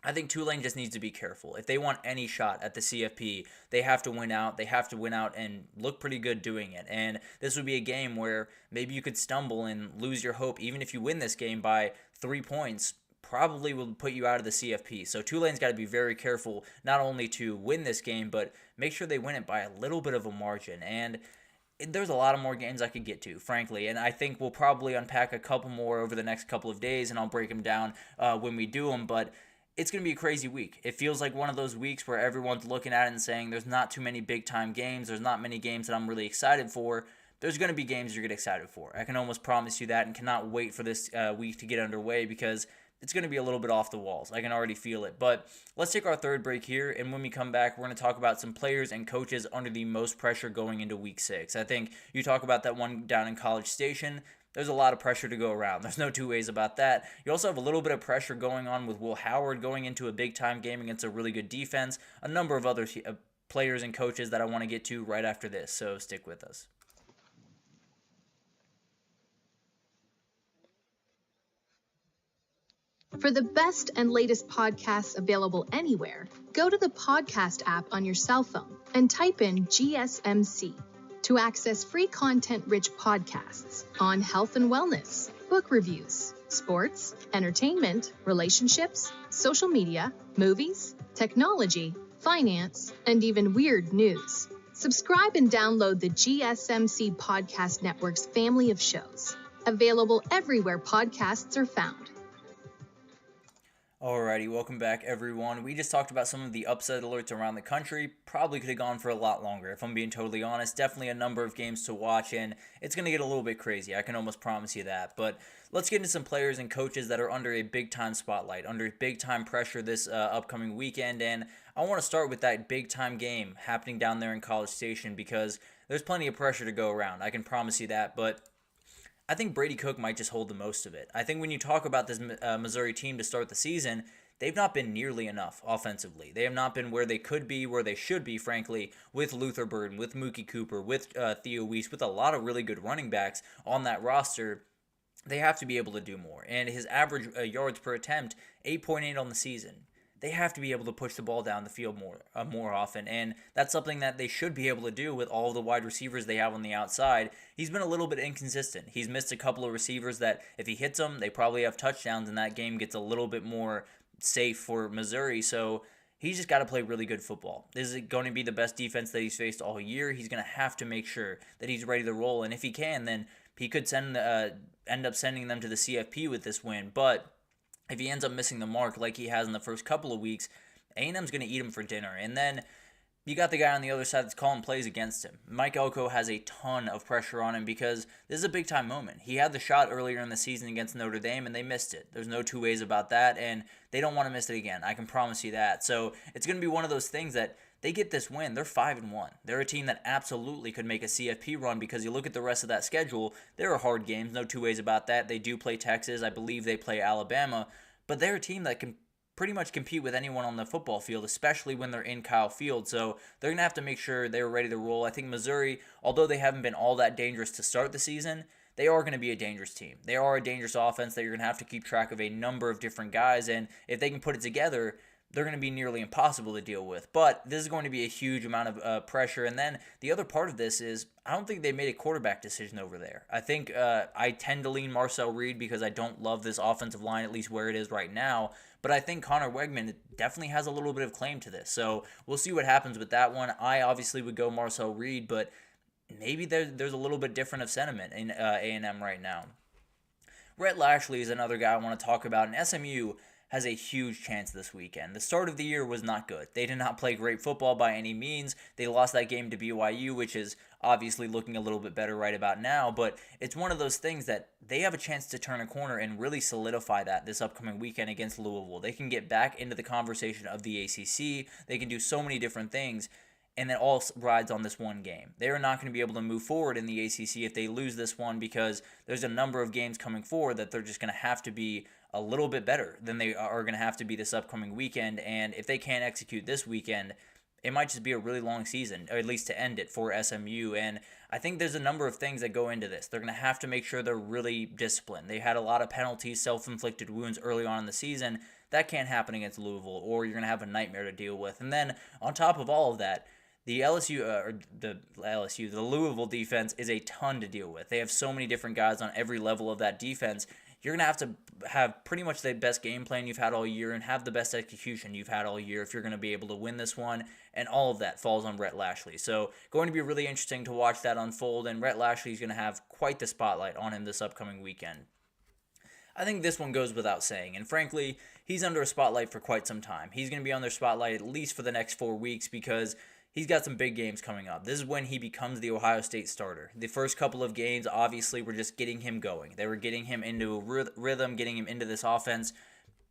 I think Tulane just needs to be careful. If they want any shot at the CFP, they have to win out. They have to win out and look pretty good doing it. And this would be a game where maybe you could stumble and lose your hope. Even if you win this game by 3 points, probably will put you out of the CFP. So Tulane's got to be very careful not only to win this game, but make sure they win it by a little bit of a margin. And there's a lot of more games I could get to, frankly, and I think we'll probably unpack a couple more over the next couple of days, and I'll break them down when we do them. But it's going to be a crazy week. It feels like one of those weeks where everyone's looking at it and saying there's not too many big-time games. There's not many games that I'm really excited for. There's going to be games you're going to get excited for. I can almost promise you that, and cannot wait for this week to get underway because it's going to be a little bit off the walls. I can already feel it. But let's take our third break here, and when we come back, we're going to talk about some players and coaches under the most pressure going into Week 6. I think you talk about that one down in College Station. There's a lot of pressure to go around. There's no two ways about that. You also have a little bit of pressure going on with Will Howard going into a big-time game against a really good defense. A number of other players and coaches that I want to get to right after this, so stick with us. For the best and latest podcasts available anywhere, go to the podcast app on your cell phone and type in GSMC. To access free content-rich podcasts on health and wellness, book reviews, sports, entertainment, relationships, social media, movies, technology, finance, and even weird news. Subscribe and download the GSMC Podcast Network's family of shows, available everywhere podcasts are found. Alrighty, welcome back everyone. We just talked about some of the upset alerts around the country. Probably could have gone for a lot longer, if I'm being totally honest. Definitely a number of games to watch, and it's going to get a little bit crazy. I can almost promise you that. But let's get into some players and coaches that are under a big-time spotlight, under big-time pressure this upcoming weekend. And I want to start with that big-time game happening down there in College Station because there's plenty of pressure to go around. I can promise you that, but I think Brady Cook might just hold the most of it. I think when you talk about this Missouri team to start the season, they've not been nearly enough offensively. They have not been where they could be, where they should be, frankly, with Luther Burden, with Mookie Cooper, with Theo Weiss, with a lot of really good running backs on that roster. They have to be able to do more. And his average yards per attempt, 8.8 on the season. They have to be able to push the ball down the field more often, and that's something that they should be able to do with all the wide receivers they have on the outside. He's been a little bit inconsistent. He's missed a couple of receivers that if he hits them, they probably have touchdowns, and that game gets a little bit more safe for Missouri, so he's just got to play really good football. This is going to be the best defense that he's faced all year. He's going to have to make sure that he's ready to roll, and if he can, then he could end up sending them to the CFP with this win, but if he ends up missing the mark like he has in the first couple of weeks, A&M's going to eat him for dinner. And then you got the guy on the other side that's calling plays against him. Mike Elko has a ton of pressure on him because this is a big-time moment. He had the shot earlier in the season against Notre Dame, and they missed it. There's no two ways about that, and they don't want to miss it again. I can promise you that. So it's going to be one of those things that they get this win, they're 5-1. They're a team that absolutely could make a CFP run because you look at the rest of that schedule, there are hard games, no two ways about that. They do play Texas. I believe they play Alabama. But they're a team that can pretty much compete with anyone on the football field, especially when they're in Kyle Field. So they're going to have to make sure they're ready to roll. I think Missouri, although they haven't been all that dangerous to start the season, they are going to be a dangerous team. They are a dangerous offense that you're going to have to keep track of a number of different guys. And if they can put it together, they're going to be nearly impossible to deal with. But this is going to be a huge amount of pressure. And then the other part of this is I don't think they made a quarterback decision over there. I think I tend to lean Marcel Reed because I don't love this offensive line, at least where it is right now. But I think Connor Wegman definitely has a little bit of claim to this. So we'll see what happens with that one. I obviously would go Marcel Reed, but maybe there's a little bit different of sentiment in A&M right now. Rhett Lashley is another guy I want to talk about. And SMU has a huge chance this weekend. The start of the year was not good. They did not play great football by any means. They lost that game to BYU, which is obviously looking a little bit better right about now, but it's one of those things that they have a chance to turn a corner and really solidify that this upcoming weekend against Louisville. They can get back into the conversation of the ACC. They can do so many different things, and it all rides on this one game. They are not going to be able to move forward in the ACC if they lose this one because there's a number of games coming forward that they're just going to have to be a little bit better than they are going to have to be this upcoming weekend. And if they can't execute this weekend, it might just be a really long season, or at least to end it for SMU. And I think there's a number of things that go into this. They're going to have to make sure they're really disciplined. They had a lot of penalties, self-inflicted wounds early on in the season. That can't happen against Louisville, or you're going to have a nightmare to deal with. And then on top of all of that, the Louisville defense is a ton to deal with. They have so many different guys on every level of that defense. You're going to have pretty much the best game plan you've had all year and have the best execution you've had all year if you're going to be able to win this one, and all of that falls on Rhett Lashley. So going to be really interesting to watch that unfold, and Rhett Lashley is going to have quite the spotlight on him this upcoming weekend. I think this one goes without saying, and frankly, he's under a spotlight for quite some time. He's going to be on their spotlight at least for the next 4 weeks because he's got some big games coming up. This is when he becomes the Ohio State starter. The first couple of games, obviously, were just getting him going. They were getting him into a rhythm, getting him into this offense.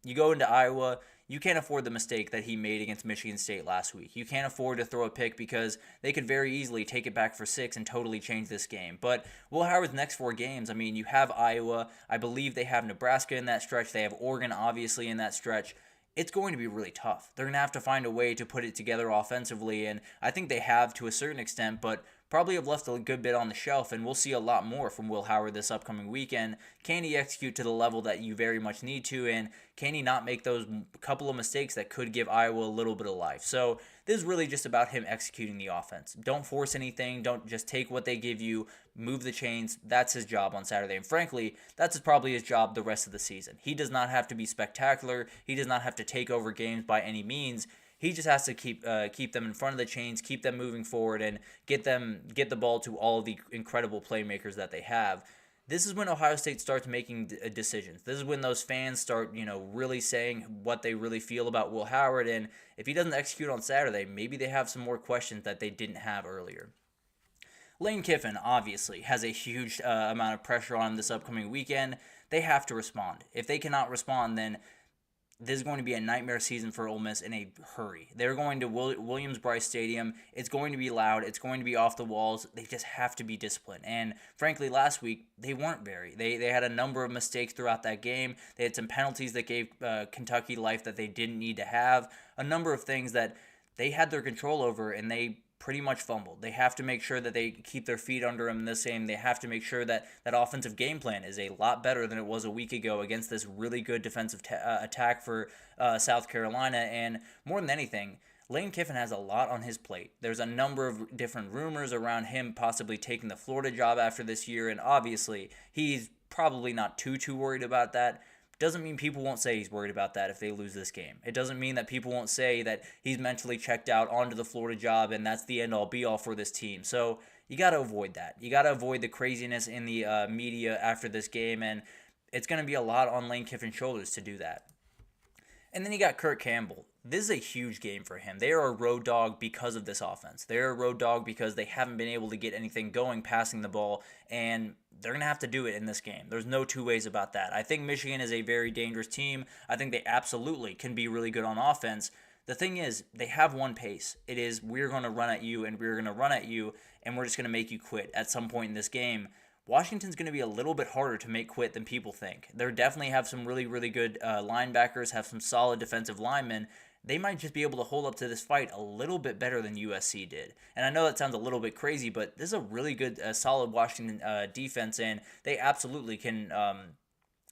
You go into Iowa, you can't afford the mistake that he made against Michigan State last week. You can't afford to throw a pick because they could very easily take it back for 6 and totally change this game. But Will Howard's next 4 games, I mean, you have Iowa. I believe they have Nebraska in that stretch. They have Oregon, obviously, in that stretch. It's going to be really tough. They're going to have to find a way to put it together offensively, and I think they have to a certain extent, but probably have left a good bit on the shelf, and we'll see a lot more from Will Howard this upcoming weekend. Can he execute to the level that you very much need to, and can he not make those couple of mistakes that could give Iowa a little bit of life? So this is really just about him executing the offense. Don't force anything. Don't just take what they give you, move the chains. That's his job on Saturday, and frankly, that's probably his job the rest of the season. He does not have to be spectacular. He does not have to take over games by any means. He just has to keep them in front of the chains, keep them moving forward, and get the ball to all of the incredible playmakers that they have. This is when Ohio State starts making decisions. This is when those fans start, really saying what they really feel about Will Howard. And if he doesn't execute on Saturday, maybe they have some more questions that they didn't have earlier. Lane Kiffin, obviously, has a huge amount of pressure on him this upcoming weekend. They have to respond. If they cannot respond, then this is going to be a nightmare season for Ole Miss in a hurry. They're going to Williams-Brice Stadium. It's going to be loud. It's going to be off the walls. They just have to be disciplined. And frankly, last week, they weren't very. They had a number of mistakes throughout that game. They had some penalties that gave Kentucky life that they didn't need to have. A number of things that they had their control over, and they pretty much fumbled. They have to make sure that they keep their feet under them in this game. They have to make sure that that offensive game plan is a lot better than it was a week ago against this really good defensive attack for South Carolina. And more than anything, Lane Kiffin has a lot on his plate. There's a number of different rumors around him possibly taking the Florida job after this year, and obviously he's probably not too worried about that. Doesn't mean people won't say he's worried about that if they lose this game. It doesn't mean that people won't say that he's mentally checked out onto the Florida job and that's the end-all be-all for this team. So you got to avoid that. You got to avoid the craziness in the media after this game, and it's going to be a lot on Lane Kiffin's shoulders to do that. And then you got Kirk Campbell. This is a huge game for him. They are a road dog because of this offense. They're a road dog because they haven't been able to get anything going passing the ball, and they're going to have to do it in this game. There's no two ways about that. I think Michigan is a very dangerous team. I think they absolutely can be really good on offense. The thing is, they have one pace. It is, we're going to run at you, and we're going to run at you, and we're just going to make you quit at some point in this game. Washington's going to be a little bit harder to make quit than people think. They definitely have some really, really good linebackers, have some solid defensive linemen. They might just be able to hold up to this fight a little bit better than USC did. And I know that sounds a little bit crazy, but this is a really good, solid Washington defense, and they absolutely can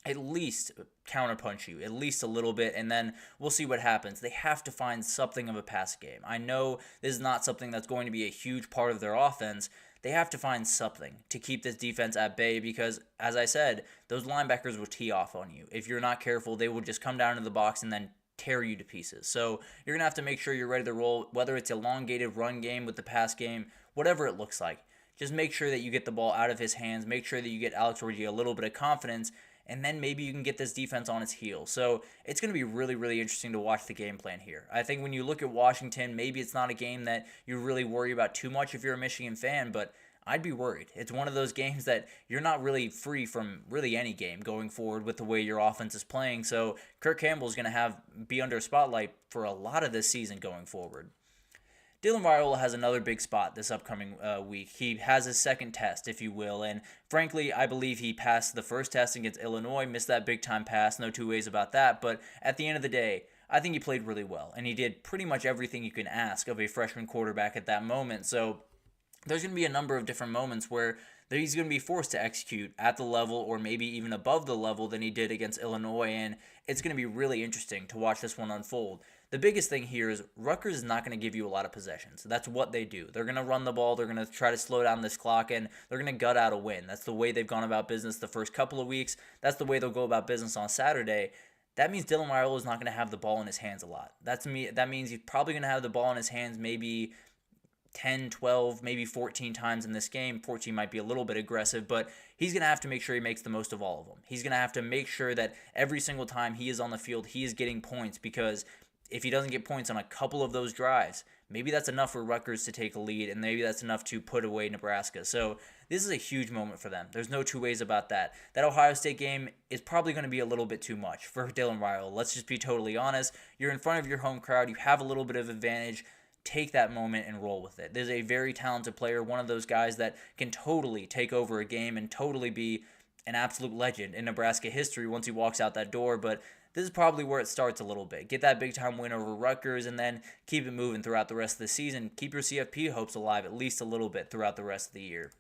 at least counterpunch you, at least a little bit, and then we'll see what happens. They have to find something of a pass game. I know this is not something that's going to be a huge part of their offense. They have to find something to keep this defense at bay because, as I said, those linebackers will tee off on you. If you're not careful, they will just come down to the box and then tear you to pieces. So you're going to have to make sure you're ready to roll, whether it's elongated run game with the pass game, whatever it looks like. Just make sure that you get the ball out of his hands. Make sure that you get Alex Orji a little bit of confidence, and then maybe you can get this defense on its heels. So it's going to be really, really interesting to watch the game plan here. I think when you look at Washington, maybe it's not a game that you really worry about too much if you're a Michigan fan, but I'd be worried. It's one of those games that you're not really free from really any game going forward with the way your offense is playing. So Kirk Campbell is going to be under a spotlight for a lot of this season going forward. Dylan Raiola has another big spot this upcoming week. He has his second test, if you will, and frankly, I believe he passed the first test against Illinois, missed that big-time pass, no two ways about that, but at the end of the day, I think he played really well, and he did pretty much everything you can ask of a freshman quarterback at that moment, so there's going to be a number of different moments where he's going to be forced to execute at the level or maybe even above the level than he did against Illinois, and it's going to be really interesting to watch this one unfold. The biggest thing here is Rutgers is not going to give you a lot of possessions. That's what they do. They're going to run the ball. They're going to try to slow down this clock, and they're going to gut out a win. That's the way they've gone about business the first couple of weeks. That's the way they'll go about business on Saturday. That means Dylan Raiola is not going to have the ball in his hands a lot. That means he's probably going to have the ball in his hands maybe 10, 12, maybe 14 times in this game. 14 might be a little bit aggressive, but he's going to have to make sure he makes the most of all of them. He's going to have to make sure that every single time he is on the field, he is getting points, because if he doesn't get points on a couple of those drives, maybe that's enough for Rutgers to take a lead, and maybe that's enough to put away Nebraska. So this is a huge moment for them. There's no two ways about that. That Ohio State game is probably going to be a little bit too much for Dylan Raiola. Let's just be totally honest. You're in front of your home crowd. You have a little bit of advantage. Take that moment and roll with it. There's a very talented player, one of those guys that can totally take over a game and totally be an absolute legend in Nebraska history once he walks out that door, but this is probably where it starts a little bit. Get that big-time win over Rutgers and then keep it moving throughout the rest of the season. Keep your CFP hopes alive at least a little bit throughout the rest of the year.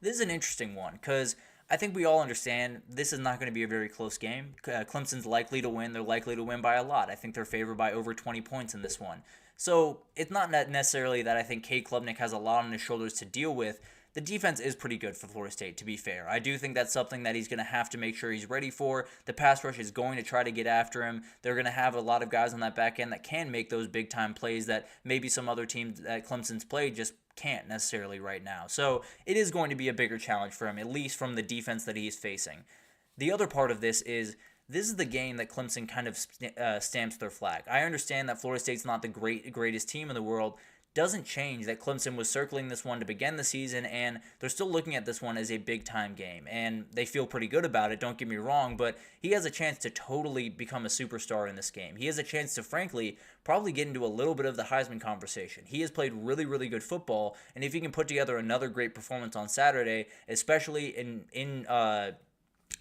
This is an interesting one because I think we all understand this is not going to be a very close game. Clemson's likely to win. They're likely to win by a lot. I think they're favored by over 20 points in this one. So it's not necessarily that I think Cade Klubnik has a lot on his shoulders to deal with. The defense is pretty good for Florida State, to be fair. I do think that's something that he's going to have to make sure he's ready for. The pass rush is going to try to get after him. They're going to have a lot of guys on that back end that can make those big-time plays that maybe some other teams that Clemson's played just can't necessarily right now. So it is going to be a bigger challenge for him, at least from the defense that he is facing. The other part of this is the game that Clemson kind of stamps their flag. I understand that Florida State's not the greatest team in the world. Doesn't change that Clemson was circling this one to begin the season, and they're still looking at this one as a big-time game, and they feel pretty good about it, don't get me wrong, but he has a chance to totally become a superstar in this game. He has a chance to, frankly, probably get into a little bit of the Heisman conversation. He has played really, really good football, and if he can put together another great performance on Saturday, especially in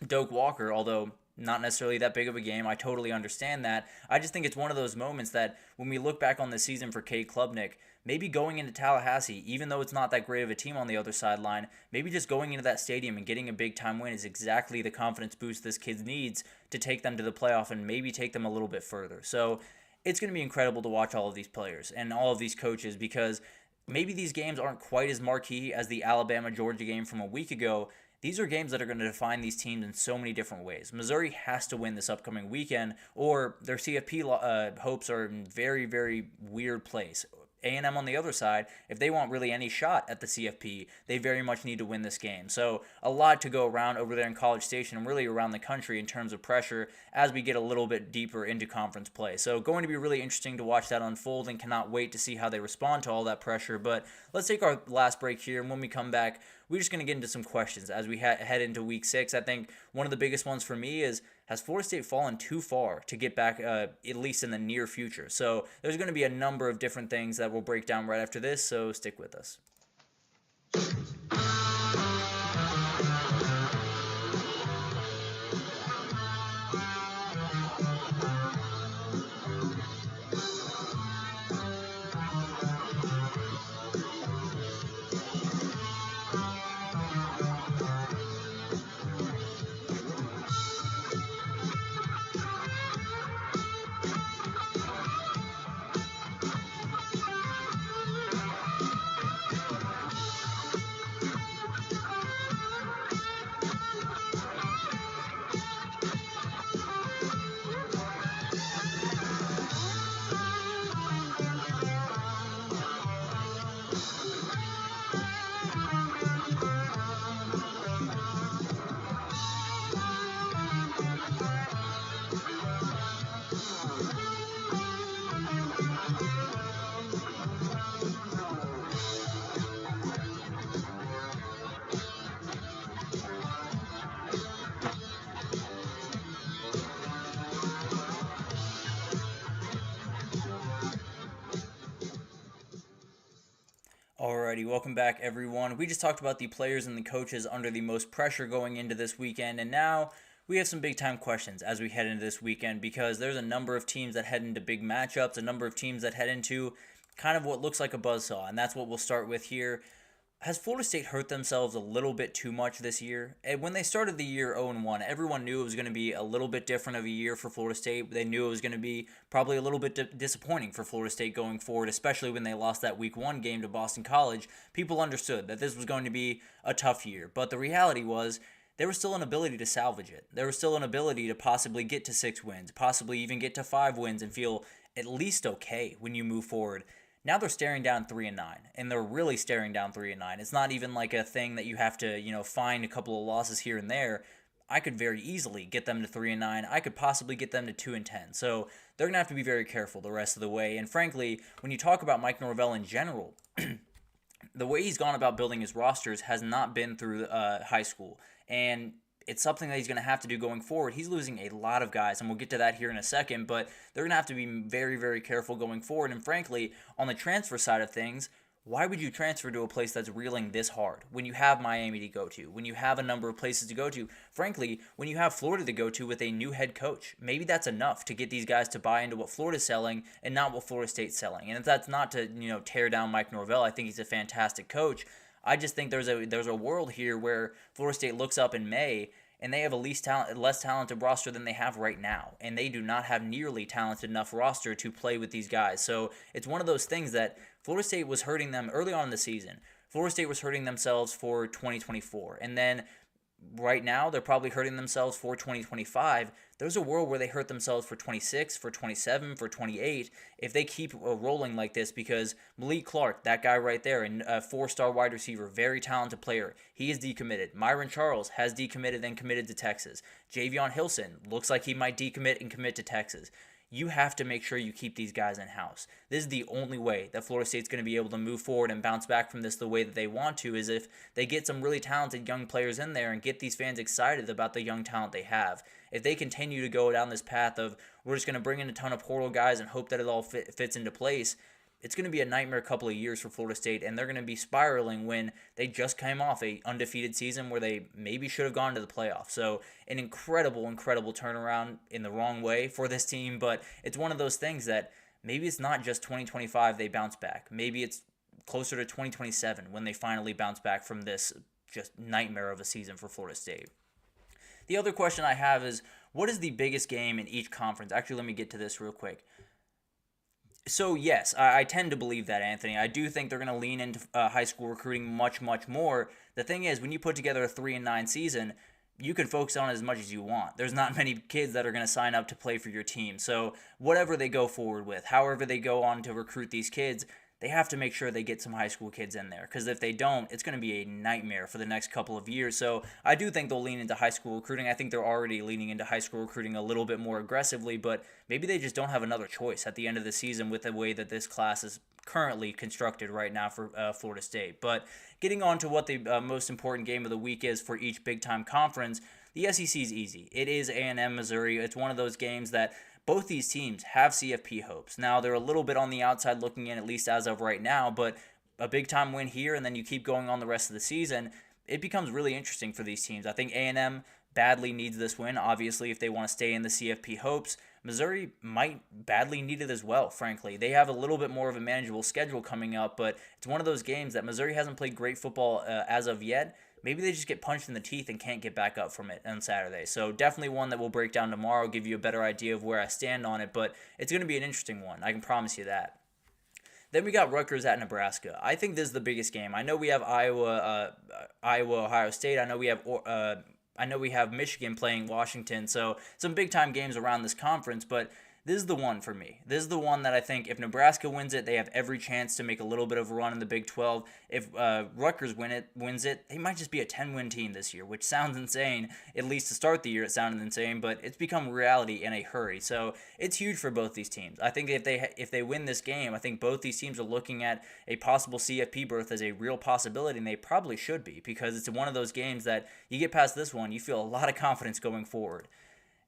Doak Walker, although not necessarily that big of a game, I totally understand that. I just think it's one of those moments that when we look back on the season for Cade Klubnik, maybe going into Tallahassee, even though it's not that great of a team on the other sideline, maybe just going into that stadium and getting a big-time win is exactly the confidence boost this kid needs to take them to the playoff and maybe take them a little bit further. So it's going to be incredible to watch all of these players and all of these coaches because maybe these games aren't quite as marquee as the Alabama-Georgia game from a week ago. These are games that are going to define these teams in so many different ways. Missouri has to win this upcoming weekend, or their CFP hopes are in very, very weird place. A&M on the other side, if they want really any shot at the CFP, they very much need to win this game. So a lot to go around over there in College Station and really around the country in terms of pressure as we get a little bit deeper into conference play. So going to be really interesting to watch that unfold and cannot wait to see how they respond to all that pressure. But let's take our last break here, and when we come back, we're just going to get into some questions as we head into Week 6. I think one of the biggest ones for me is, has Florida State fallen too far to get back, at least in the near future? So there's going to be a number of different things that we'll break down right after this, so stick with us. Alrighty, welcome back everyone. We just talked about the players and the coaches under the most pressure going into this weekend, and now we have some big time questions as we head into this weekend because there's a number of teams that head into big matchups, a number of teams that head into kind of what looks like a buzzsaw, and that's what we'll start with here. Has Florida State hurt themselves a little bit too much this year? And when they started the year 0-1, everyone knew it was going to be a little bit different of a year for Florida State. They knew it was going to be probably a little bit disappointing for Florida State going forward, especially when they lost that Week 1 game to Boston College. People understood that this was going to be a tough year. But the reality was there was still an ability to salvage it. There was still an ability to possibly get to 6 wins, possibly even get to 5 wins and feel at least okay when you move forward. Now they're staring down 3-9, and they're really staring down 3-9. It's not even like a thing that you have to, find a couple of losses here and there. I could very easily get them to 3-9. I could possibly get them to 2-10. So they're gonna have to be very careful the rest of the way. And frankly, when you talk about Mike Norvell in general, the way he's gone about building his rosters has not been through high school, and it's something that he's going to have to do going forward. He's losing a lot of guys, and we'll get to that here in a second, but they're going to have to be very, very careful going forward. And frankly, on the transfer side of things, why would you transfer to a place that's reeling this hard when you have Miami to go to, when you have a number of places to go to? Frankly, when you have Florida to go to with a new head coach, maybe that's enough to get these guys to buy into what Florida's selling and not what Florida State's selling. And if that's not to, tear down Mike Norvell, I think he's a fantastic coach. I just think there's a world here where Florida State looks up in May and they have a less talented roster than they have right now, and they do not have nearly talented enough roster to play with these guys. So it's one of those things that Florida State was hurting them early on in the season. Florida State was hurting themselves for 2024, and then right now they're probably hurting themselves for 2025. There's a world where they hurt themselves for 26, for 27, for 28 if they keep rolling like this, because Malik Clark, that guy right there, and a 4-star wide receiver, very talented player, he is decommitted. Myron Charles has decommitted and committed to Texas. Javion Hilson looks like he might decommit and commit to Texas. You have to make sure you keep these guys in-house. This is the only way that Florida State's going to be able to move forward and bounce back from this the way that they want to, is if they get some really talented young players in there and get these fans excited about the young talent they have. If they continue to go down this path of we're just going to bring in a ton of portal guys and hope that it all fits into place, it's going to be a nightmare couple of years for Florida State, and they're going to be spiraling when they just came off a undefeated season where they maybe should have gone to the playoffs. So an incredible, incredible turnaround in the wrong way for this team, but it's one of those things that maybe it's not just 2025 they bounce back. Maybe it's closer to 2027 when they finally bounce back from this just nightmare of a season for Florida State. The other question I have is, what is the biggest game in each conference? Actually, let me get to this real quick. So, yes, I tend to believe that, Anthony. I do think they're going to lean into high school recruiting much, much more. The thing is, when you put together a 3-9 season, you can focus on it as much as you want. There's not many kids that are going to sign up to play for your team. So, whatever they go forward with, however they go on to recruit these kids, they have to make sure they get some high school kids in there, because if they don't, it's going to be a nightmare for the next couple of years. So I do think they'll lean into high school recruiting. I think they're already leaning into high school recruiting a little bit more aggressively, but maybe they just don't have another choice at the end of the season with the way that this class is currently constructed right now for Florida State. But getting on to what the most important game of the week is for each big-time conference, the SEC is easy. It is A&M Missouri. It's one of those games that both these teams have CFP hopes. Now, they're a little bit on the outside looking in, at least as of right now, but a big-time win here, and then you keep going on the rest of the season, it becomes really interesting for these teams. I think A&M badly needs this win, obviously, if they want to stay in the CFP hopes. Missouri might badly need it as well, frankly. They have a little bit more of a manageable schedule coming up, but it's one of those games that Missouri hasn't played great football as of yet. Maybe they just get punched in the teeth and can't get back up from it on Saturday. So definitely one that we'll break down tomorrow, give you a better idea of where I stand on it, but it's going to be an interesting one. I can promise you that. Then we got Rutgers at Nebraska. I think this is the biggest game. I know we have Iowa, Ohio State. I know we have Michigan playing Washington. So some big time games around this conference, but this is the one for me. This is the one that I think if Nebraska wins it, they have every chance to make a little bit of a run in the Big 12. If Rutgers wins it, they might just be a 10-win team this year, which sounds insane. At least to start the year, it sounded insane, but it's become reality in a hurry. So it's huge for both these teams. I think if they win this game, I think both these teams are looking at a possible CFP berth as a real possibility, and they probably should be, because it's one of those games that you get past this one, you feel a lot of confidence going forward.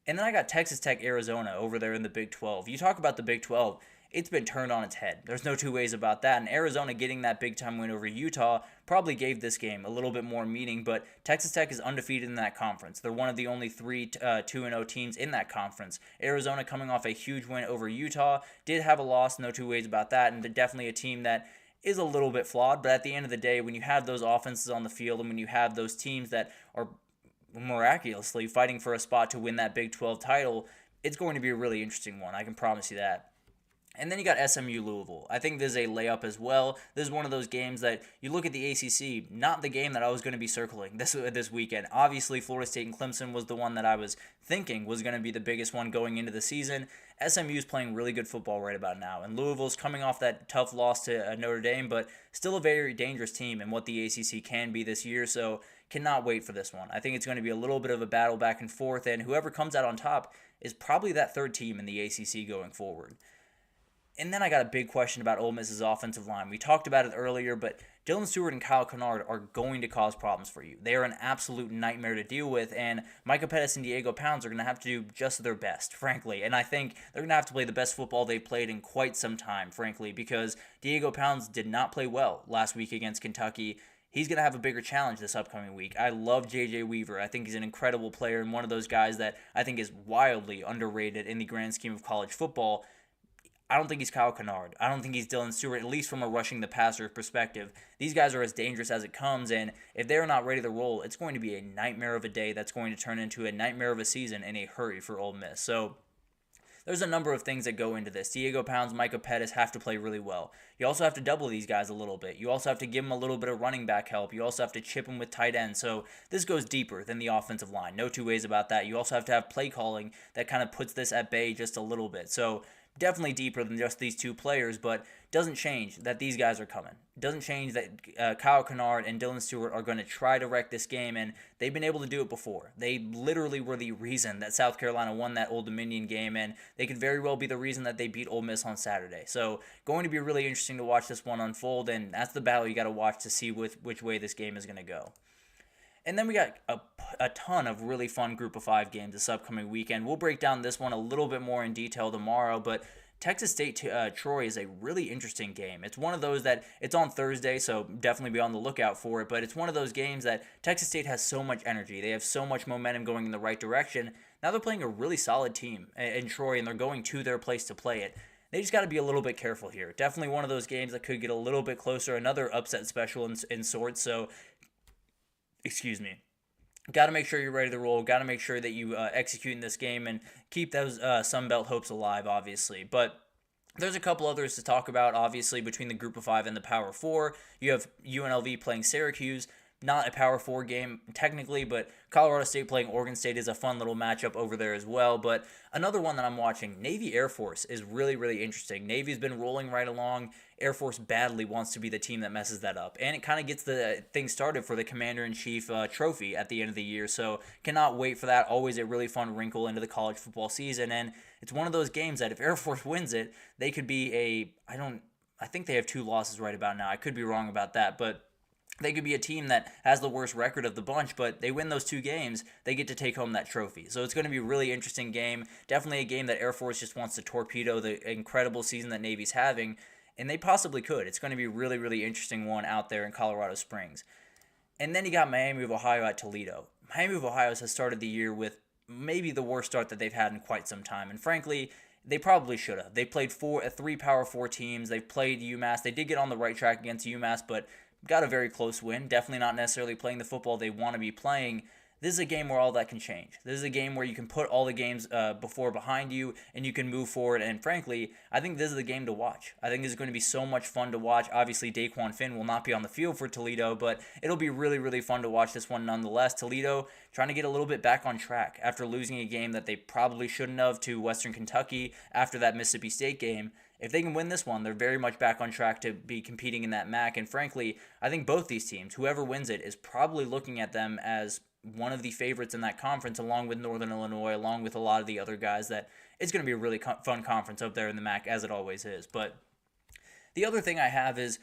And then I got Texas Tech, Arizona over there in the Big 12. You talk about the Big 12. it's been turned on its head. There's no two ways about that. And Arizona getting that big-time win over Utah probably gave this game a little bit more meaning, but Texas Tech is undefeated in that conference. They're one of the only three 2-0 teams in that conference. Arizona, coming off a huge win over Utah, did have a loss, no two ways about that, and they're definitely a team that is a little bit flawed, but at the end of the day, when you have those offenses on the field and when you have those teams that are miraculously fighting for a spot to win that Big 12 title, it's going to be a really interesting one. I can promise you that. And then you got SMU Louisville. I think this is a layup as well. This is one of those games that you look at the ACC, not the game that I was going to be circling this weekend. Obviously, Florida State and Clemson was the one that I was thinking was going to be the biggest one going into the season. SMU is playing really good football right about now, and Louisville's coming off that tough loss to Notre Dame, but still a very dangerous team in what the ACC can be this year, so cannot wait for this one. I think it's going to be a little bit of a battle back and forth, and whoever comes out on top is probably that third team in the ACC going forward. And then I got a big question about Ole Miss's offensive line. We talked about it earlier, but Dylan Stewart and Kyle Kennard are going to cause problems for you. They are an absolute nightmare to deal with, and Micah Pettis and Diego Pounds are going to have to do just their best, frankly. And I think they're going to have to play the best football they've played in quite some time, frankly, because Diego Pounds did not play well last week against Kentucky. He's going to have a bigger challenge this upcoming week. I love J.J. Weaver. I think he's an incredible player and one of those guys that I think is wildly underrated in the grand scheme of college football. I don't think he's Kyle Kennard. I don't think he's Dylan Stewart, at least from a rushing the passer perspective. These guys are as dangerous as it comes, and if they're not ready to roll, it's going to be a nightmare of a day that's going to turn into a nightmare of a season in a hurry for Ole Miss. So there's a number of things that go into this. Diego Pounds, Micah Pettis have to play really well. You also have to double these guys a little bit. You also have to give them a little bit of running back help. You also have to chip them with tight ends. So this goes deeper than the offensive line. No two ways about that. You also have to have play calling that kind of puts this at bay just a little bit. So definitely deeper than just these two players, but doesn't change that these guys are coming. Doesn't change that Kyle Kennard and Dylan Stewart are going to try to wreck this game, and they've been able to do it before. They literally were the reason that South Carolina won that Old Dominion game, and they could very well be the reason that they beat Ole Miss on Saturday. So going to be really interesting to watch this one unfold, and that's the battle you got to watch to see which way this game is going to go. And then we got a ton of really fun Group of 5 games this upcoming weekend. We'll break down this one a little bit more in detail tomorrow, but Texas State-Troy is a really interesting game. It's one of those that it's on Thursday, so definitely be on the lookout for it, but it's one of those games that Texas State has so much energy. They have so much momentum going in the right direction. Now they're playing a really solid team in Troy, and they're going to their place to play it. They just got to be a little bit careful here. Definitely one of those games that could get a little bit closer, another upset special in sorts, so got to make sure you're ready to roll. Got to make sure that you execute in this game and keep those Sun Belt hopes alive, obviously. But there's a couple others to talk about, obviously, between the Group of 5 and the Power 4. You have UNLV playing Syracuse. Not a Power 4 game technically, but Colorado State playing Oregon State is a fun little matchup over there as well. But another one that I'm watching, Navy Air Force, is really, really interesting. Navy's been rolling right along. Air Force badly wants to be the team that messes that up. And it kind of gets the thing started for the Commander-in-Chief trophy at the end of the year. So cannot wait for that. Always a really fun wrinkle into the college football season. And it's one of those games that if Air Force wins it, they could be I think they have 2 losses right about now. I could be wrong about that, but they could be a team that has the worst record of the bunch, but they win those 2 games, they get to take home that trophy. So it's going to be a really interesting game. Definitely a game that Air Force just wants to torpedo the incredible season that Navy's having, and they possibly could. It's going to be a really, really interesting one out there in Colorado Springs. And then you got Miami of Ohio at Toledo. Miami of Ohio has started the year with maybe the worst start that they've had in quite some time, and frankly, they probably should have. They played 3 Power 4 teams. They've played UMass. They did get on the right track against UMass, but got a very close win. Definitely not necessarily playing the football they want to be playing. This is a game where all that can change. This is a game where you can put all the games before behind you and you can move forward. And frankly, I think this is the game to watch. I think this is going to be so much fun to watch. Obviously, Daquan Finn will not be on the field for Toledo, but it'll be really, really fun to watch this one nonetheless. Toledo trying to get a little bit back on track after losing a game that they probably shouldn't have to Western Kentucky after that Mississippi State game. If they can win this one, they're very much back on track to be competing in that MAC. And frankly, I think both these teams, whoever wins it, is probably looking at them as one of the favorites in that conference, along with Northern Illinois, along with a lot of the other guys, that it's going to be a really fun conference up there in the MAC, as it always is. But the other thing I have is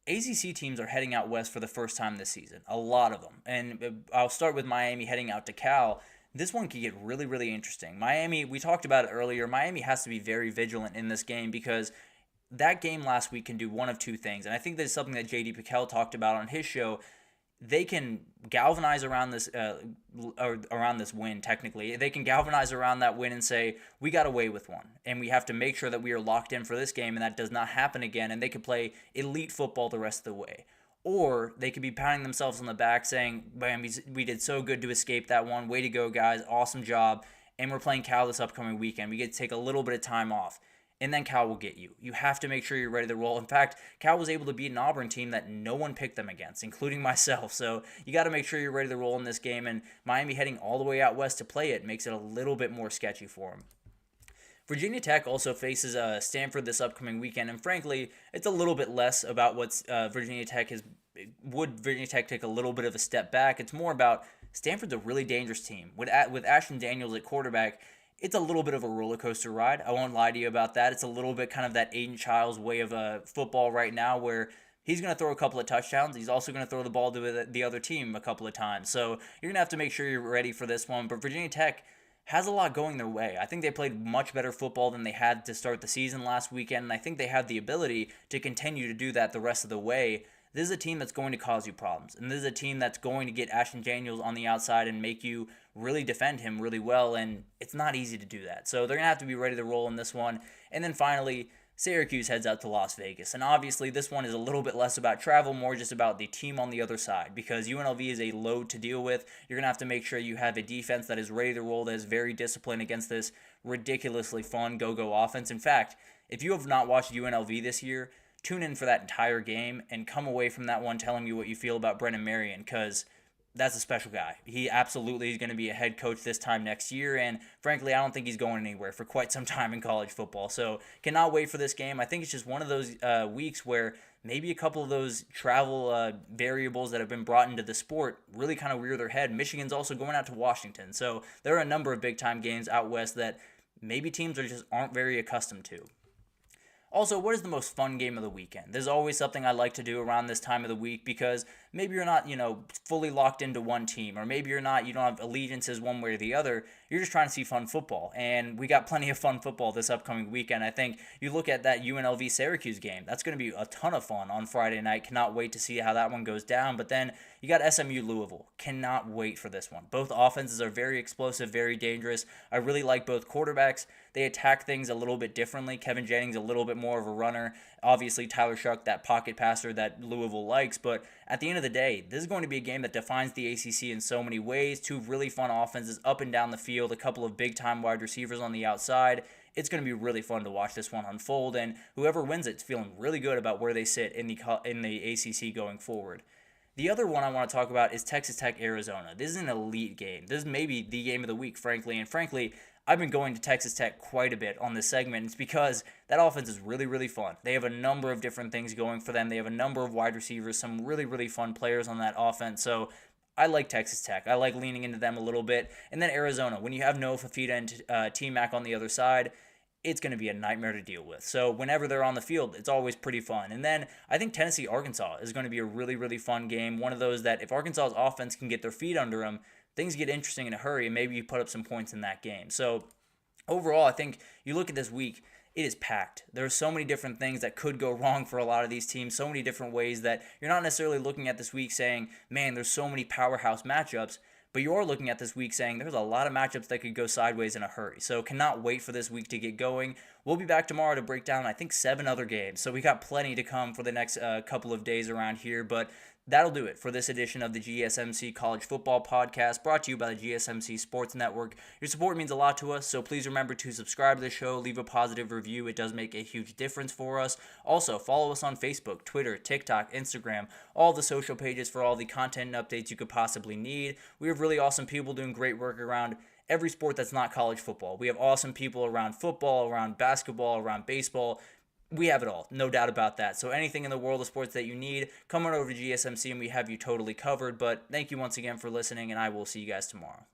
ACC teams are heading out west for the first time this season, a lot of them. And I'll start with Miami heading out to Cal. this one could get really, really interesting. Miami, we talked about it earlier, Miami has to be very vigilant in this game because that game last week can do one of two things. And I think that's something that J.D. Pickell talked about on his show. They can galvanize around this win, technically. They can galvanize around that win and say, we got away with one, and we have to make sure that we are locked in for this game and that does not happen again, and they can play elite football the rest of the way. Or they could be patting themselves on the back saying, man, we did so good to escape that one. Way to go, guys. Awesome job. And we're playing Cal this upcoming weekend. We get to take a little bit of time off. And then Cal will get you. You have to make sure you're ready to roll. In fact, Cal was able to beat an Auburn team that no one picked them against, including myself. So you got to make sure you're ready to roll in this game. And Miami heading all the way out west to play it makes it a little bit more sketchy for them. Virginia Tech also faces Stanford this upcoming weekend, and frankly, it's a little bit less about what's Virginia Tech is. Would Virginia Tech take a little bit of a step back? It's more about Stanford's a really dangerous team. With Ashton Daniels at quarterback, it's a little bit of a roller coaster ride. I won't lie to you about that. It's a little bit kind of that Aiden Childs way of football right now where he's going to throw a couple of touchdowns. He's also going to throw the ball to the other team a couple of times. So you're going to have to make sure you're ready for this one. But Virginia Tech has a lot going their way. I think they played much better football than they had to start the season last weekend, and I think they have the ability to continue to do that the rest of the way. This is a team that's going to cause you problems, and this is a team that's going to get Ashton Daniels on the outside and make you really defend him really well, and it's not easy to do that. So they're going to have to be ready to roll in this one. And then finally, Syracuse heads out to Las Vegas. And obviously this one is a little bit less about travel, more just about the team on the other side, because UNLV is a load to deal with. You're going to have to make sure you have a defense that is ready to roll, that is very disciplined against this ridiculously fun go-go offense. In fact, if you have not watched UNLV this year, tune in for that entire game and come away from that one telling me what you feel about Brennan Marion, because that's a special guy. He absolutely is going to be a head coach this time next year, and frankly, I don't think he's going anywhere for quite some time in college football. So cannot wait for this game. I think it's just one of those weeks where maybe a couple of those travel variables that have been brought into the sport really kind of rear their head. Michigan's also going out to Washington. So there are a number of big-time games out west that maybe teams aren't very accustomed to. Also, what is the most fun game of the weekend? There's always something I like to do around this time of the week because maybe you're not, fully locked into one team, or maybe you don't have allegiances one way or the other. You're just trying to see fun football, and we got plenty of fun football this upcoming weekend. I think you look at that UNLV-Syracuse game. That's going to be a ton of fun on Friday night. Cannot wait to see how that one goes down. But then you got SMU-Louisville. Cannot wait for this one. Both offenses are very explosive, very dangerous. I really like both quarterbacks. They attack things a little bit differently. Kevin Jennings a little bit more of a runner. Obviously, Tyler Shuck, that pocket passer that Louisville likes. But at the end of the day, this is going to be a game that defines the ACC in so many ways. Two really fun offenses up and down the field, a couple of big-time wide receivers on the outside. It's going to be really fun to watch this one unfold, and whoever wins it's feeling really good about where they sit in the ACC going forward. The other one I want to talk about is Texas Tech-Arizona. This is an elite game. This is maybe the game of the week, frankly, and frankly, I've been going to Texas Tech quite a bit on this segment. It's because that offense is really, really fun. They have a number of different things going for them. They have a number of wide receivers, some really, really fun players on that offense. So I like Texas Tech. I like leaning into them a little bit. And then Arizona, when you have Noah Fafita and T-Mac on the other side, it's going to be a nightmare to deal with. So whenever they're on the field, it's always pretty fun. And then I think Tennessee-Arkansas is going to be a really, really fun game. One of those that if Arkansas's offense can get their feet under them, things get interesting in a hurry, and maybe you put up some points in that game. So overall, I think you look at this week, it is packed. There are so many different things that could go wrong for a lot of these teams, so many different ways that you're not necessarily looking at this week saying, man, there's so many powerhouse matchups, but you are looking at this week saying there's a lot of matchups that could go sideways in a hurry. So cannot wait for this week to get going. We'll be back tomorrow to break down, I think, 7 other games. So we got plenty to come for the next couple of days around here, but that'll do it for this edition of the GSMC College Football Podcast, brought to you by the GSMC Sports Network. Your support means a lot to us, so please remember to subscribe to the show, leave a positive review. It does make a huge difference for us. Also, follow us on Facebook, Twitter, TikTok, Instagram, all the social pages for all the content and updates you could possibly need. We have really awesome people doing great work around every sport that's not college football. We have awesome people around football, around basketball, around baseball. We have it all, no doubt about that. So anything in the world of sports that you need, come on over to GSMC and we have you totally covered. But thank you once again for listening, and I will see you guys tomorrow.